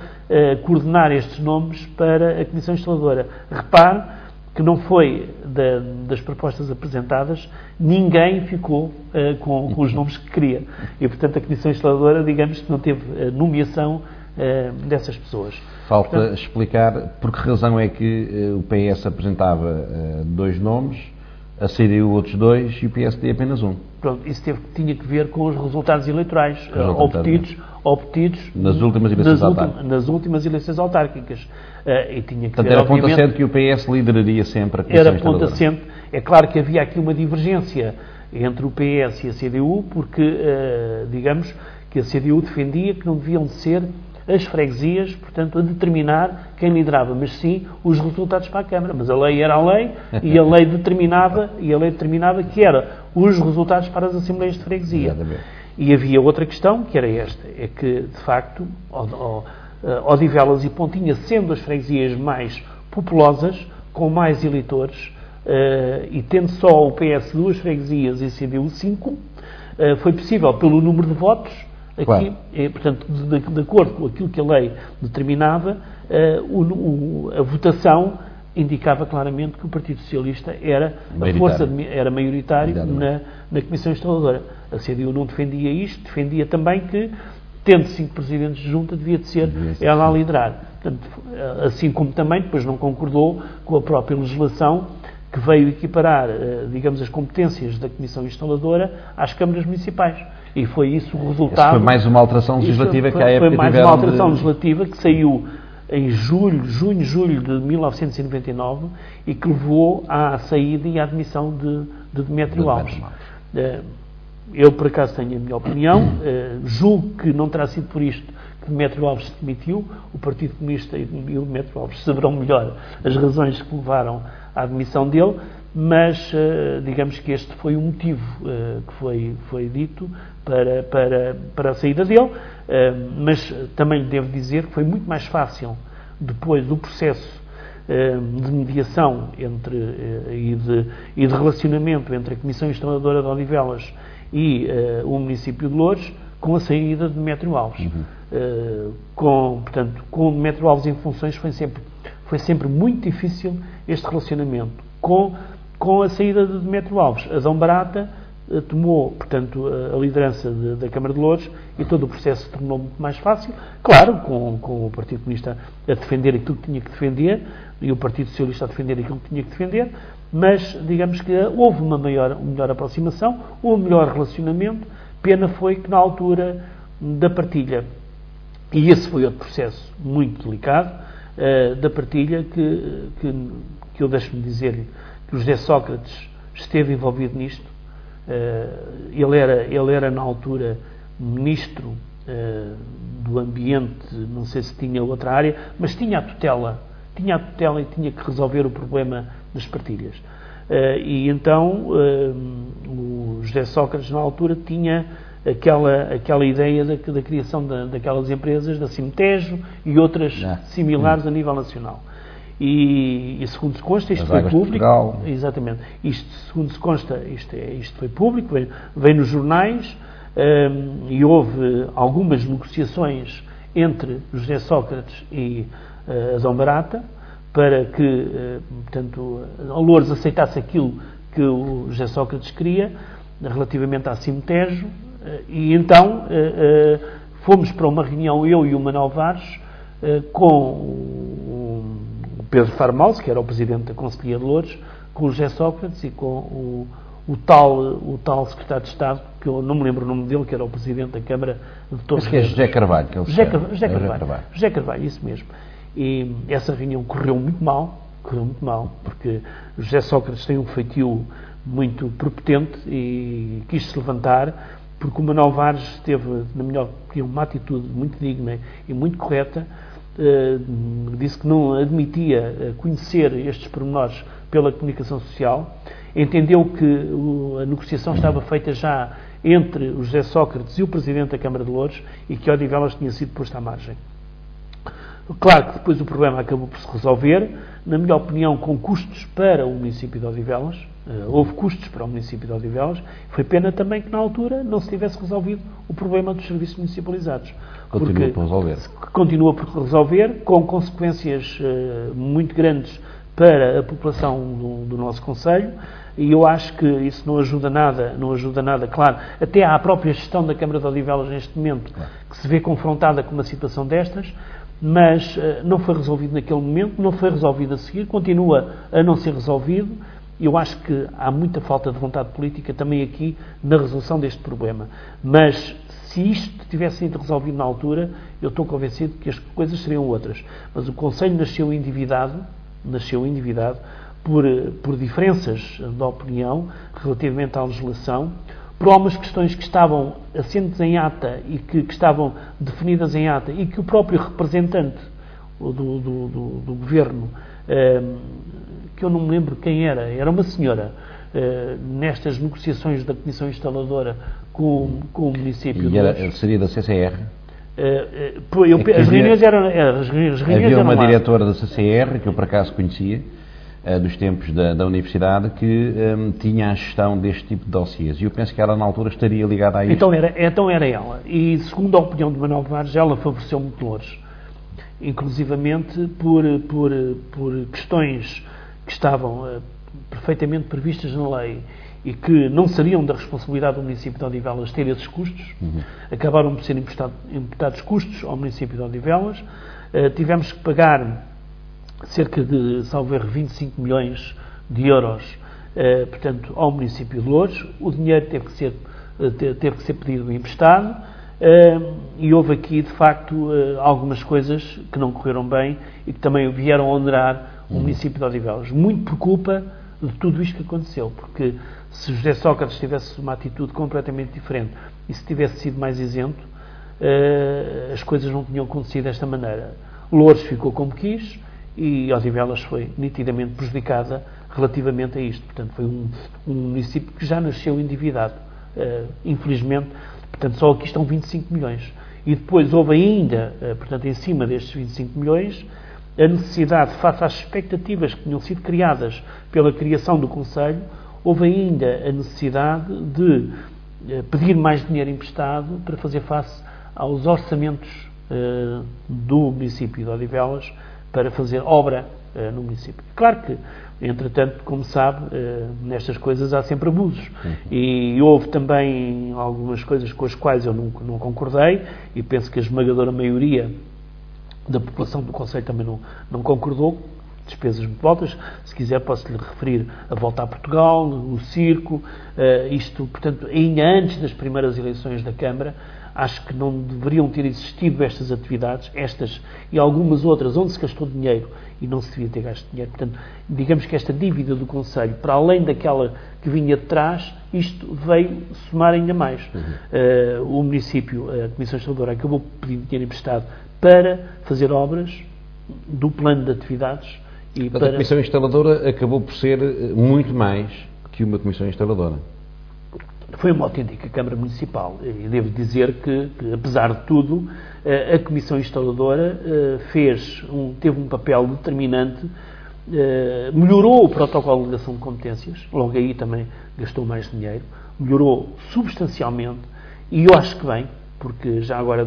coordenar estes nomes para a Comissão Instaladora. Repare que não foi das propostas apresentadas, ninguém ficou com os nomes que queria. E, portanto, a Comissão Instaladora, digamos que não teve nomeação dessas pessoas. Falta explicar por que razão é que o PS apresentava 2 nomes, a CDU outros 2 e o PSD apenas 1. Pronto, isso tinha que ver com os resultados eleitorais obtidos nas últimas eleições autárquicas. Nas últimas eleições autárquicas. E tinha que Portanto, ver, era ponto assente que o PS lideraria sempre a Comissão Era Instaladora. ponto assente. É claro que havia aqui uma divergência entre o PS e a CDU, porque, digamos, que a CDU defendia que não deviam ser as freguesias, portanto, a determinar quem liderava, mas sim os resultados para a Câmara. Mas a lei era a lei e a lei determinava que eram os resultados para as Assembleias de Freguesia. Exatamente. E havia outra questão, que era esta, é que, de facto, Odivelas e Pontinha, sendo as freguesias mais populosas, com mais eleitores, e tendo só o PS 2 freguesias e a CDU 5, foi possível, pelo número de votos, aqui, claro. Portanto, de acordo com aquilo que a lei determinava, a votação indicava claramente que o Partido Socialista era era maioritário na Comissão Instaladora. A CDU não defendia isto, defendia também que, tendo 5 presidentes de junta, devia de ser ela a liderar. Portanto, assim como também depois não concordou com a própria legislação que veio equiparar, digamos, as competências da Comissão Instaladora às câmaras municipais. E foi isso o resultado. Foi mais uma alteração legislativa que à época foi mais uma alteração legislativa que saiu em julho de 1999 e que levou à saída e à admissão de Demétrio Alves. Eu, por acaso, tenho a minha opinião. Julgo que não terá sido por isto que Demétrio Alves se demitiu. O Partido Comunista e o Demétrio Alves saberão melhor as razões que levaram à admissão dele, mas digamos que este foi o motivo que foi dito para a saída dele, mas também lhe devo dizer que foi muito mais fácil, depois do processo de mediação e de relacionamento entre a Comissão Instaladora de Odivelas e o município de Loures, com a saída de Demétrio Alves. Portanto, com Demétrio Alves em funções foi sempre muito difícil este relacionamento. Com a saída de Demétrio Alves, Adão Barata tomou, portanto, a liderança da Câmara de Loures e todo o processo se tornou muito mais fácil, claro, com o Partido Comunista a defender aquilo que tinha que defender e o Partido Socialista a defender aquilo que tinha que defender, mas digamos que houve uma melhor aproximação, um melhor relacionamento. Pena foi que na altura da partilha, e esse foi outro processo muito delicado, da partilha que eu deixo-me dizer-lhe que o José Sócrates esteve envolvido nisto. Ele era na altura ministro do Ambiente, não sei se tinha outra área, mas tinha a tutela e tinha que resolver o problema das partilhas. E então o José Sócrates na altura tinha aquela ideia da criação daquelas empresas, da Cimtejo e outras similares a nível nacional. E segundo se consta, isto foi público. Exatamente. Segundo se consta, isto foi público, veio nos jornais, e houve algumas negociações entre José Sócrates e Adão Barata para que, portanto, a Loures aceitasse aquilo que o José Sócrates queria relativamente à Cimtejo, e então fomos para uma reunião, eu e o Manuel Vares, com o Pedro Farmaus, que era o presidente da Conselhia de Loures, com o José Sócrates e com o tal secretário de Estado, que eu não me lembro o nome dele, que era o presidente da Câmara de Torres Vedras. José Carvalho. José Carvalho, isso mesmo. e essa reunião correu muito mal, porque José Sócrates tem um feitio muito prepotente e quis se levantar, porque o Manuel Vares teve, na minha opinião, uma atitude muito digna e muito correta. Disse que não admitia conhecer estes pormenores pela comunicação social, entendeu que a negociação estava feita já entre o José Sócrates e o Presidente da Câmara de Louros e que Odivelas tinha sido posto à margem. Claro que depois o problema acabou por se resolver, na minha opinião, com custos para o município de Odivelas. Houve custos para o município de Odivelas. Foi pena também que, na altura, não se tivesse resolvido o problema dos serviços municipalizados. Continua por resolver. Continua por resolver, com consequências muito grandes para a população do nosso concelho, e eu acho que isso não ajuda nada, claro, até à própria gestão da Câmara de Odivelas neste momento, que se vê confrontada com uma situação destas, mas não foi resolvido naquele momento, não foi resolvido a seguir, continua a não ser resolvido. Eu acho que há muita falta de vontade política também aqui na resolução deste problema. Mas se isto tivesse sido resolvido na altura, eu estou convencido que as coisas seriam outras. Mas o Conselho nasceu endividado por diferenças de opinião relativamente à legislação, por algumas questões que estavam assentes em ata e que estavam definidas em ata e que o próprio representante do Governo, que eu não me lembro quem era uma senhora, nestas negociações da Comissão Instaladora com o município. E seria da CCR? As reuniões havia uma diretora da CCR, que eu por acaso conhecia, dos tempos da universidade, que tinha a gestão deste tipo de dossiês. E eu penso que ela, na altura, estaria ligada a isso. Então era ela. E, segundo a opinião de Manuel Vares, ela favoreceu muito Louros. Inclusivamente por questões que estavam perfeitamente previstas na lei e que não seriam da responsabilidade do município de Odivelas ter esses custos. Acabaram por ser imputados custos ao município de Odivelas. Tivemos que pagar cerca de, salvo erro, 25 milhões de euros, portanto, ao município de Louros. O dinheiro teve que ser pedido emprestado, e houve aqui, de facto, algumas coisas que não correram bem e que também vieram a onerar o município de Odivelas. Muito por culpa de tudo isto que aconteceu, porque se José Sócrates tivesse uma atitude completamente diferente e se tivesse sido mais isento, as coisas não tinham acontecido desta maneira. Louros ficou como quis e Odivelas foi nitidamente prejudicada relativamente a isto. Portanto, foi um município que já nasceu endividado, infelizmente. Portanto, só aqui estão 25 milhões. E depois houve ainda, portanto, em cima destes 25 milhões, a necessidade, face às expectativas que tinham sido criadas pela criação do Conselho, houve ainda a necessidade de pedir mais dinheiro emprestado para fazer face aos orçamentos do município de Odivelas para fazer obra no município. Claro que, entretanto, como sabe, nestas coisas há sempre abusos. E houve também algumas coisas com as quais eu não concordei e penso que a esmagadora maioria da população do Conselho também não concordou. Despesas muito altas. Se quiser posso-lhe referir a volta a Portugal, o circo, isto, portanto, ainda antes das primeiras eleições da Câmara. Acho que não deveriam ter existido estas atividades, estas e algumas outras, onde se gastou dinheiro e não se devia ter gasto dinheiro. Portanto, digamos que esta dívida do Conselho, para além daquela que vinha de trás, isto veio somar ainda mais. O município, a Comissão Instaladora, acabou pedindo dinheiro emprestado para fazer obras do plano de atividades. E A Comissão Instaladora acabou por ser muito mais que uma Comissão Instaladora. Foi uma autêntica Câmara Municipal e devo dizer que apesar de tudo, a Comissão Instaladora teve um papel determinante, melhorou o protocolo de delegação de competências, logo aí também gastou mais dinheiro, melhorou substancialmente e eu acho que bem, porque já agora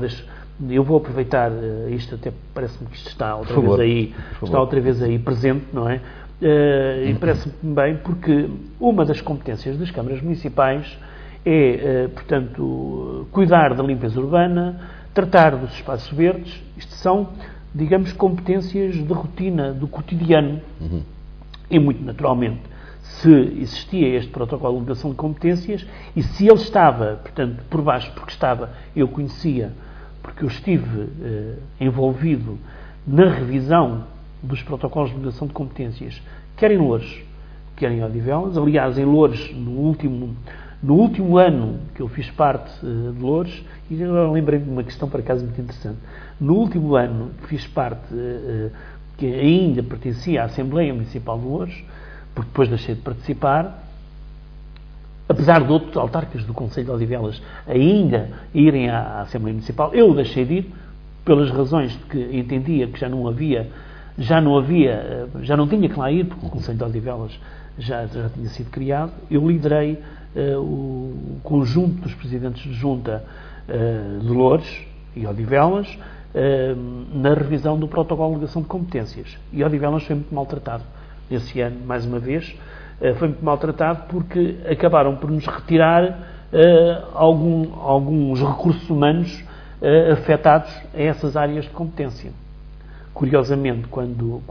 eu vou aproveitar isto, até parece-me que isto está outra vez aí presente, não é? E parece-me bem porque uma das competências das câmaras municipais é, portanto, cuidar da limpeza urbana, tratar dos espaços verdes. Isto são, digamos, competências de rotina, do cotidiano. E, muito naturalmente, se existia este protocolo de delegação de competências e se ele estava, portanto, por baixo, porque eu conhecia, porque eu estive envolvido na revisão dos protocolos de delegação de competências, quer em Loures, quer em Odivelas. Aliás, em Loures, no último ano que eu fiz parte de Loures, e eu lembrei-me de uma questão, por acaso, muito interessante. No último ano que fiz parte, que ainda pertencia à Assembleia Municipal de Loures, porque depois deixei de participar, apesar de outros autarcas do Concelho de Odivelas ainda irem à Assembleia Municipal, eu deixei de ir pelas razões de que entendia que já não tinha que lá ir, porque o Concelho de Odivelas já tinha sido criado. Eu liderei o conjunto dos presidentes de junta de Loures e Odivelas na revisão do protocolo de delegação de competências. E Odivelas foi muito maltratado esse ano, mais uma vez. Foi muito maltratado porque acabaram por nos retirar alguns recursos humanos afetados a essas áreas de competência. Curiosamente, quando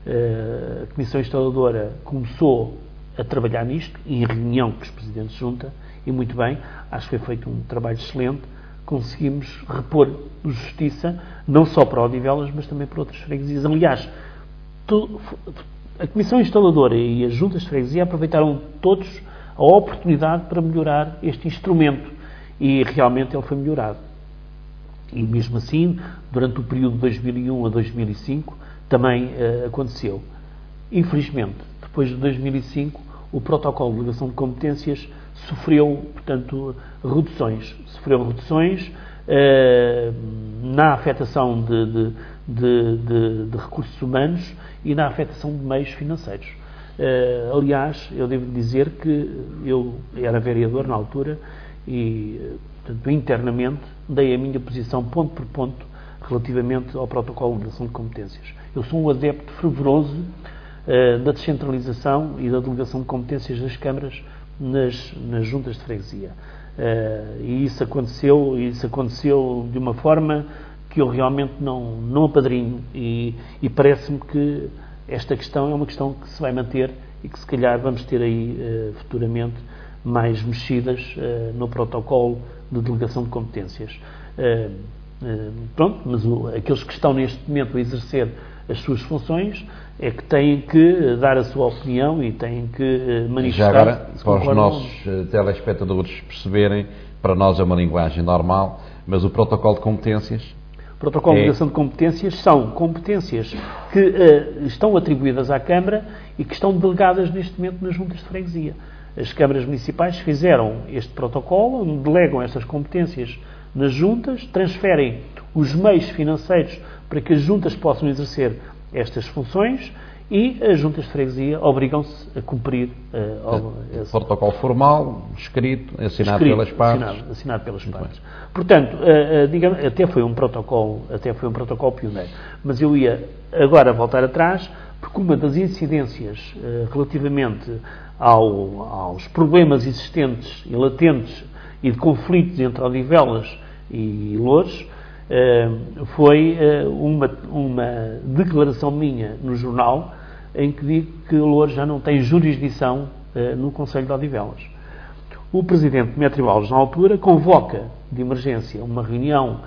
a Comissão Instaladora começou a trabalhar nisto, em reunião com os presidentes de junta, e muito bem, acho que foi feito um trabalho excelente, conseguimos repor justiça, não só para Odivelas, mas também para outras freguesias. Aliás, a Comissão Instaladora e as juntas de freguesia aproveitaram todos a oportunidade para melhorar este instrumento, e realmente ele foi melhorado. E mesmo assim, durante o período de 2001 a 2005, também aconteceu. Infelizmente, depois de 2005, o protocolo de delegação de competências sofreu, portanto, reduções. Sofreu reduções na afetação de recursos humanos e na afetação de meios financeiros. Aliás, eu devo dizer que eu era vereador na altura e, portanto, internamente dei a minha posição ponto por ponto relativamente ao protocolo de delegação de competências. Eu sou um adepto fervoroso da descentralização e da delegação de competências das câmaras nas juntas de freguesia. E isso aconteceu de uma forma que eu realmente não apadrinho, e parece-me que esta questão é uma questão que se vai manter e que se calhar vamos ter aí futuramente mais mexidas no protocolo de delegação de competências. Pronto, mas aqueles que estão neste momento a exercer as suas funções é que têm que dar a sua opinião e têm que manifestar. Já agora, para os nossos telespectadores perceberem, para nós é uma linguagem normal, mas o protocolo de competências... O protocolo de delegação de competências são competências que estão atribuídas à Câmara e que estão delegadas neste momento nas juntas de freguesia. As câmaras municipais fizeram este protocolo, delegam estas competências nas juntas, transferem os meios financeiros para que as juntas possam exercer estas funções, e as juntas de freguesia obrigam-se a cumprir esse protocolo formal, escrito, assinado pelas partes. Assinado pelas partes. Portanto, digamos, até foi um protocolo pioneiro. Mas eu ia agora voltar atrás, porque uma das incidências relativamente aos problemas existentes e latentes e de conflitos entre Odivelas e Loures foi uma declaração minha no jornal, em que digo que Loures já não tem jurisdição no Concelho de Odivelas. O presidente Demétrio Alves, na altura, convoca de emergência uma reunião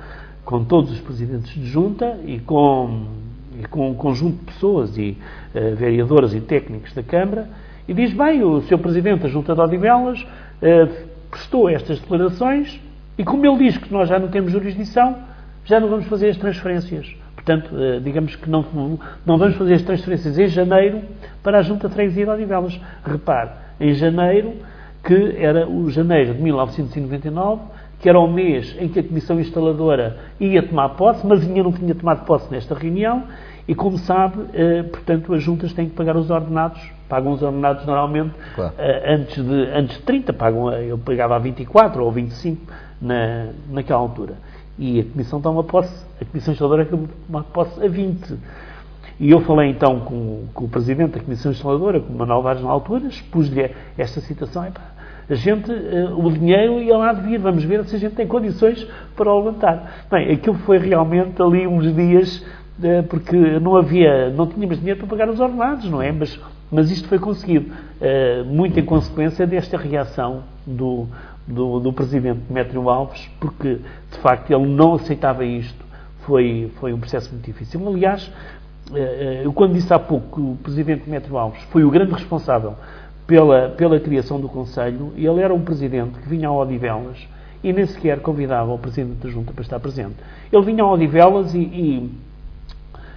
com todos os presidentes de junta e com um conjunto de pessoas e vereadoras e técnicos da Câmara, e diz: bem, o Sr. Presidente da Junta de Odivelas prestou estas declarações, e como ele diz que nós já não temos jurisdição, já não vamos fazer as transferências. Portanto, digamos que não vamos fazer as transferências em janeiro para a Junta de Freguesia de Odivelas. Repare, em janeiro, que era o janeiro de 1999, que era o mês em que a Comissão Instaladora ia tomar posse, mas ainda não tinha tomado posse nesta reunião, e como sabe, portanto, as juntas têm que pagar os ordenados, pagam os ordenados normalmente, claro, antes de 30, eu pagava a 24 ou 25 naquela altura. E a Comissão toma posse, a Comissão Instaladora toma posse a 20. E eu falei então com o Presidente da Comissão Instaladora, com o Manuel Vaz na altura, expus-lhe esta situação: o dinheiro ia lá de vir, vamos ver se a gente tem condições para o levantar. Bem, aquilo foi realmente ali uns dias, porque não tínhamos dinheiro para pagar os ordenados, não é? Mas isto foi conseguido, muito em consequência desta reação do Presidente Demétrio Alves, porque, de facto, ele não aceitava isto. foi um processo muito difícil. Aliás, eu quando disse há pouco que o Presidente Demétrio Alves foi o grande responsável pela criação do Conselho, ele era um Presidente que vinha a Odivelas e nem sequer convidava o Presidente da Junta para estar presente. Ele vinha a Odivelas e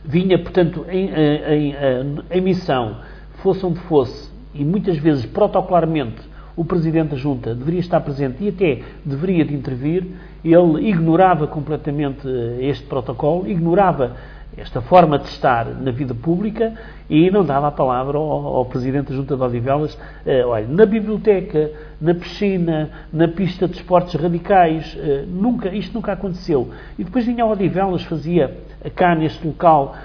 vinha, portanto, em missão, fosse onde fosse, e muitas vezes, protocolarmente, o Presidente da Junta deveria estar presente e até deveria de intervir. Ele ignorava completamente este protocolo, ignorava esta forma de estar na vida pública e não dava a palavra ao Presidente da Junta de Odivelas. Olha, na biblioteca, na piscina, na pista de esportes radicais, isto nunca aconteceu. E depois vinha a Odivelas, fazia cá neste local,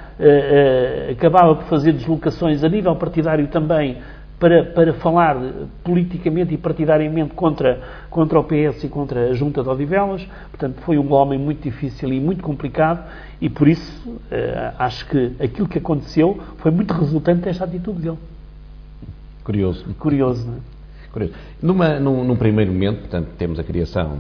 acabava por fazer deslocações a nível partidário também, para falar politicamente e partidariamente contra o PS e contra a Junta de Odivelas. Portanto, foi um homem muito difícil e muito complicado e, por isso, acho que aquilo que aconteceu foi muito resultante desta atitude dele. Curioso. Curioso, não é? Curioso. Num primeiro momento, portanto, temos a criação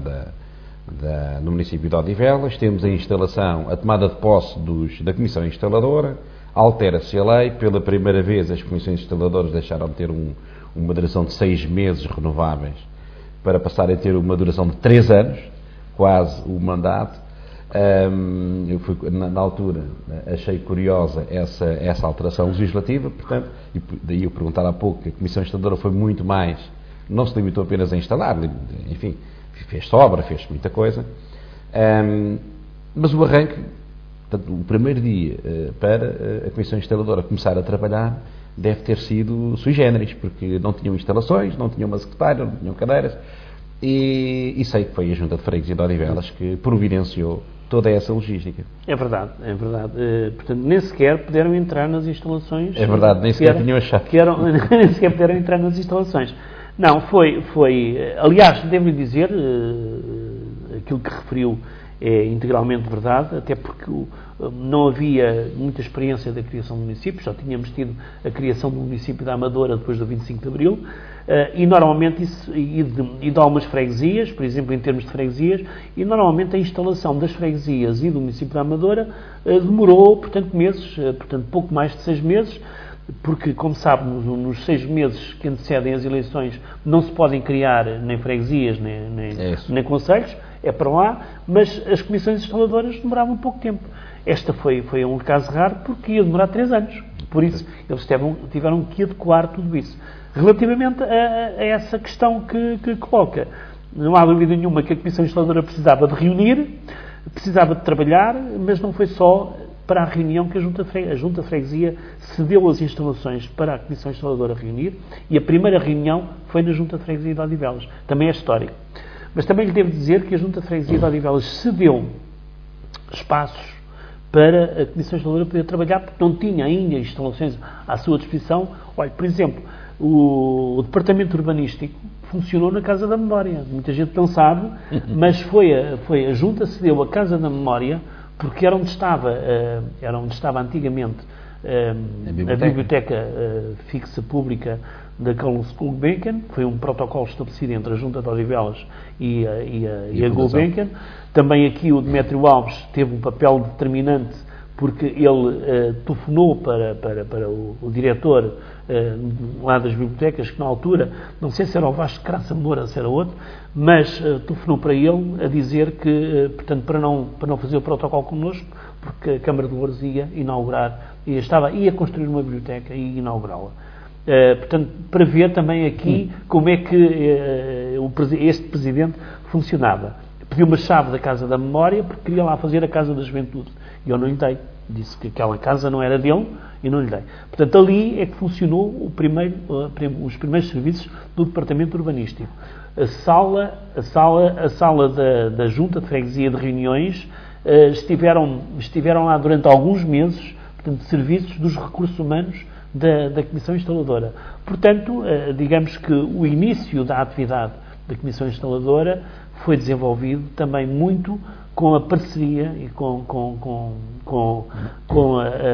no município de Odivelas, temos a instalação, a tomada de posse da Comissão Instaladora. Altera-se a lei, pela primeira vez as comissões instaladoras deixaram de ter uma duração de 6 meses renováveis para passarem a ter uma duração de 3 anos, quase o mandato. Eu fui, na altura, achei curiosa essa alteração legislativa, portanto, e daí eu perguntar há pouco que a Comissão Instaladora foi muito mais, não se limitou apenas a instalar, enfim, fez obra, fez muita coisa, mas o arranque. Portanto, o primeiro dia para a Comissão Instaladora começar a trabalhar deve ter sido sui generis, porque não tinham instalações, não tinham uma secretária, não tinham cadeiras, e sei que foi a Junta de Freguesia de Odivelas que providenciou toda essa logística. É verdade, é verdade. Portanto, nem sequer puderam entrar nas instalações. É verdade, nem sequer tinham a chave. Nem sequer puderam entrar nas instalações. Não, aliás, devo-lhe dizer, aquilo que referiu é integralmente verdade, até porque não havia muita experiência da criação do município, só tínhamos tido a criação do município da Amadora depois do 25 de Abril, e normalmente isso, e de algumas freguesias, por exemplo, em termos de freguesias, e normalmente a instalação das freguesias e do município da Amadora demorou, portanto, meses, portanto, pouco mais de 6 meses, porque, como sabe, nos 6 meses que antecedem as eleições não se podem criar nem freguesias, nem concelhos, é para lá, mas as comissões instaladoras demoravam pouco tempo. Esta foi um caso raro porque ia demorar 3 anos. Por isso, eles tiveram que adequar tudo isso. Relativamente a essa questão que coloca, não há dúvida nenhuma que a Comissão Instaladora precisava de reunir, precisava de trabalhar, mas não foi só para a reunião que a Junta de Freguesia cedeu as instalações para a Comissão Instaladora reunir, e a primeira reunião foi na Junta de Freguesia de Odivelas. Também é histórico. Mas também lhe devo dizer que a Junta de Freguesia de Odivelas cedeu espaços para a Comissão Instaladora poder trabalhar, porque não tinha ainda instalações à sua disposição. Olha, por exemplo, o Departamento Urbanístico funcionou na Casa da Memória. Muita gente não sabe, mas foi a Junta cedeu a Casa da Memória, porque era onde estava antigamente a biblioteca fixa pública da Carlos Gulbenkian. Foi um protocolo estabelecido entre a Junta de Odivelas e a Gulbenkian. Também aqui o Demétrio Alves teve um papel determinante, porque ele telefonou para o diretor lá das bibliotecas, que na altura, não sei se era o Vasco Graça Moura, se era outro, mas telefonou para ele a dizer que, portanto, para não fazer o protocolo connosco, porque a Câmara de Louros ia inaugurar, ia construir uma biblioteca e ia inaugurá-la. Portanto, para ver também aqui como é que este Presidente funcionava. Pediu uma chave da Casa da Memória porque queria lá fazer a Casa da Juventude. E eu não lhe dei. Disse que aquela casa não era dele e não lhe dei. Portanto, ali é que funcionou os primeiros serviços do Departamento Urbanístico. A sala da Junta de Freguesia de Reuniões estiveram lá durante alguns meses, portanto, serviços dos recursos humanos da Comissão Instaladora. Portanto, digamos que o início da atividade da Comissão Instaladora foi desenvolvido também muito com a parceria e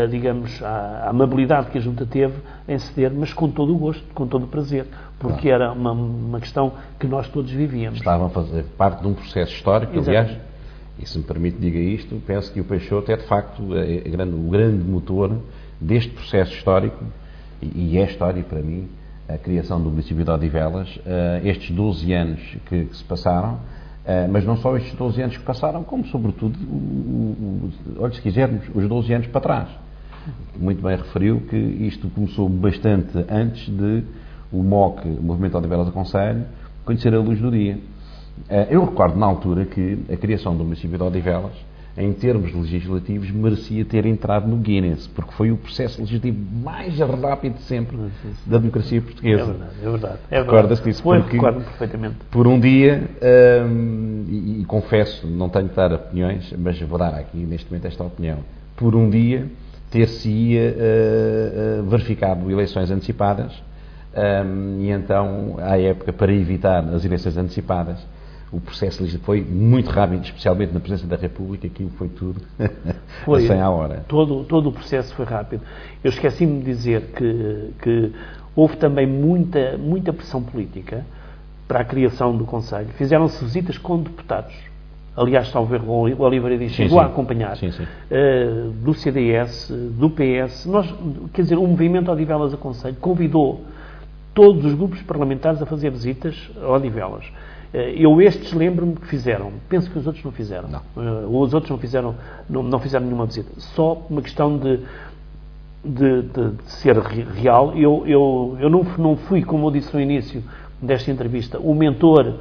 digamos, a amabilidade que a Junta teve em ceder, mas com todo o gosto, com todo o prazer, porque era uma questão que nós todos vivíamos. Estavam a fazer parte de um processo histórico, aliás, E se me permite diga isto, penso que o Peixoto é de facto o grande motor deste processo histórico, e é histórico para mim, a criação do município de Odivelas, estes 12 anos que se passaram, mas não só estes 12 anos que passaram, como sobretudo, olha, se quisermos, os 12 anos para trás. Muito bem referiu que isto começou bastante antes de o MOC, o Movimento Odivelas do Conselho, conhecer a luz do dia. Eu recordo na altura que a criação do município de Odivelas, em termos legislativos, merecia ter entrado no Guinness, porque foi o processo legislativo mais rápido de sempre da democracia portuguesa. É verdade. Recorda-se disso? Recordo-me perfeitamente. Por um dia, e confesso, não tenho de dar opiniões, mas vou dar aqui neste momento esta opinião, por um dia ter-se-ia verificado eleições antecipadas, e então, à época, para evitar as eleições antecipadas, o processo legislativo foi muito rápido, especialmente na Presidência da República, aquilo foi tudo a 100 à hora. Todo o processo foi rápido. Eu esqueci-me de dizer que houve também muita pressão política para a criação do Conselho. Fizeram-se visitas com deputados. Aliás, talvez o Oliveira Dias chegou a acompanhar, do CDS, do PS. Quer dizer, o Movimento Odivelas a Conselho convidou todos os grupos parlamentares a fazer visitas a Odivelas. Estes lembro-me que fizeram, penso que os outros não fizeram. Não. Os outros não fizeram nenhuma visita. Só uma questão de ser real. Eu não fui, como eu disse no início desta entrevista, o mentor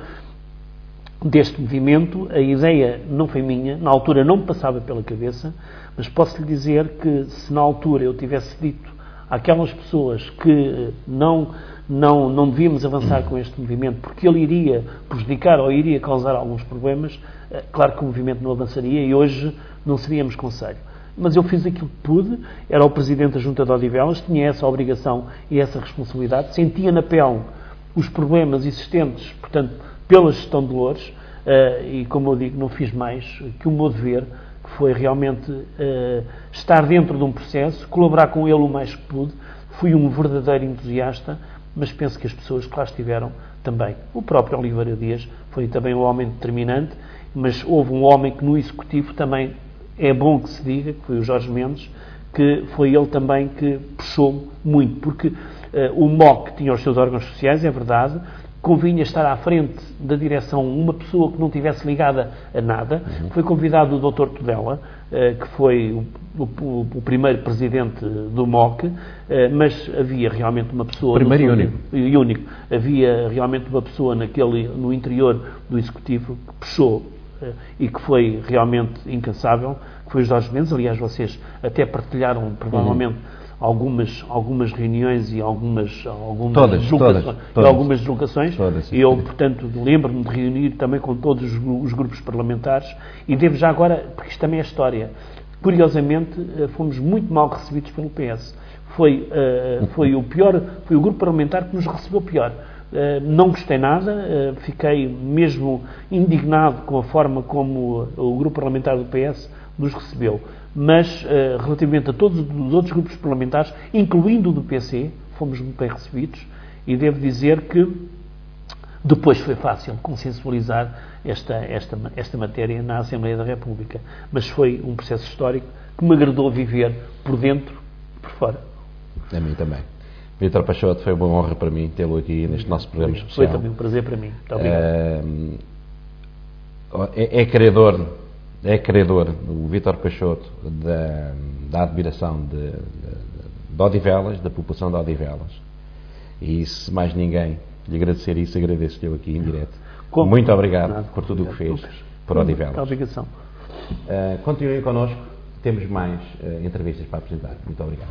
deste movimento. A ideia não foi minha, na altura não me passava pela cabeça, mas posso lhe dizer que se na altura eu tivesse dito àquelas pessoas que não devíamos avançar com este movimento porque ele iria prejudicar ou iria causar alguns problemas, claro que o movimento não avançaria e hoje não seríamos Conselho. Mas eu fiz aquilo que pude, era o Presidente da Junta de Odivelas, tinha essa obrigação e essa responsabilidade, sentia na pele os problemas existentes, portanto, pela gestão de Loures, e como eu digo, não fiz mais que o meu dever, que foi realmente estar dentro de um processo, colaborar com ele o mais que pude. Fui um verdadeiro entusiasta, mas penso que as pessoas que lá estiveram também. O próprio Oliveira Dias foi também um homem determinante, mas houve um homem que no Executivo também é bom que se diga, que foi o Jorge Mendes, que foi ele também que puxou muito, porque o MOC tinha os seus órgãos sociais, é verdade, convinha estar à frente da direção uma pessoa que não estivesse ligada a nada. Foi convidado o Dr. Tudela, que foi o primeiro presidente do MOC, mas havia realmente uma pessoa... Primeiro e único. Havia realmente uma pessoa no interior do Executivo que puxou e que foi realmente incansável, que foi o Jorge Mendes. Aliás, vocês até partilharam, provavelmente, algumas reuniões e algumas deslocações. Eu, portanto, lembro-me de reunir também com todos os grupos parlamentares e devo já agora, porque isto também é história, curiosamente, fomos muito mal recebidos pelo PS. Foi o grupo parlamentar que nos recebeu pior. Não gostei nada, fiquei mesmo indignado com a forma como o grupo parlamentar do PS nos recebeu. Mas, relativamente a todos os outros grupos parlamentares, incluindo o do PC, fomos muito bem recebidos e devo dizer que depois foi fácil consensualizar esta matéria na Assembleia da República. Mas foi um processo histórico que me agradou viver por dentro e por fora. A mim também. Vítor Peixoto, foi uma honra para mim tê-lo aqui neste nosso programa especial. Foi também um prazer para mim. Muito obrigado. É credor o Vítor Peixoto da admiração de Odivelas, da população de Odivelas. E se mais ninguém lhe agradecer isso, agradeço-lhe aqui em direto. Muito obrigado por tudo o que fez por Odivelas. Obrigação. Continuem connosco, temos mais entrevistas para apresentar. Muito obrigado.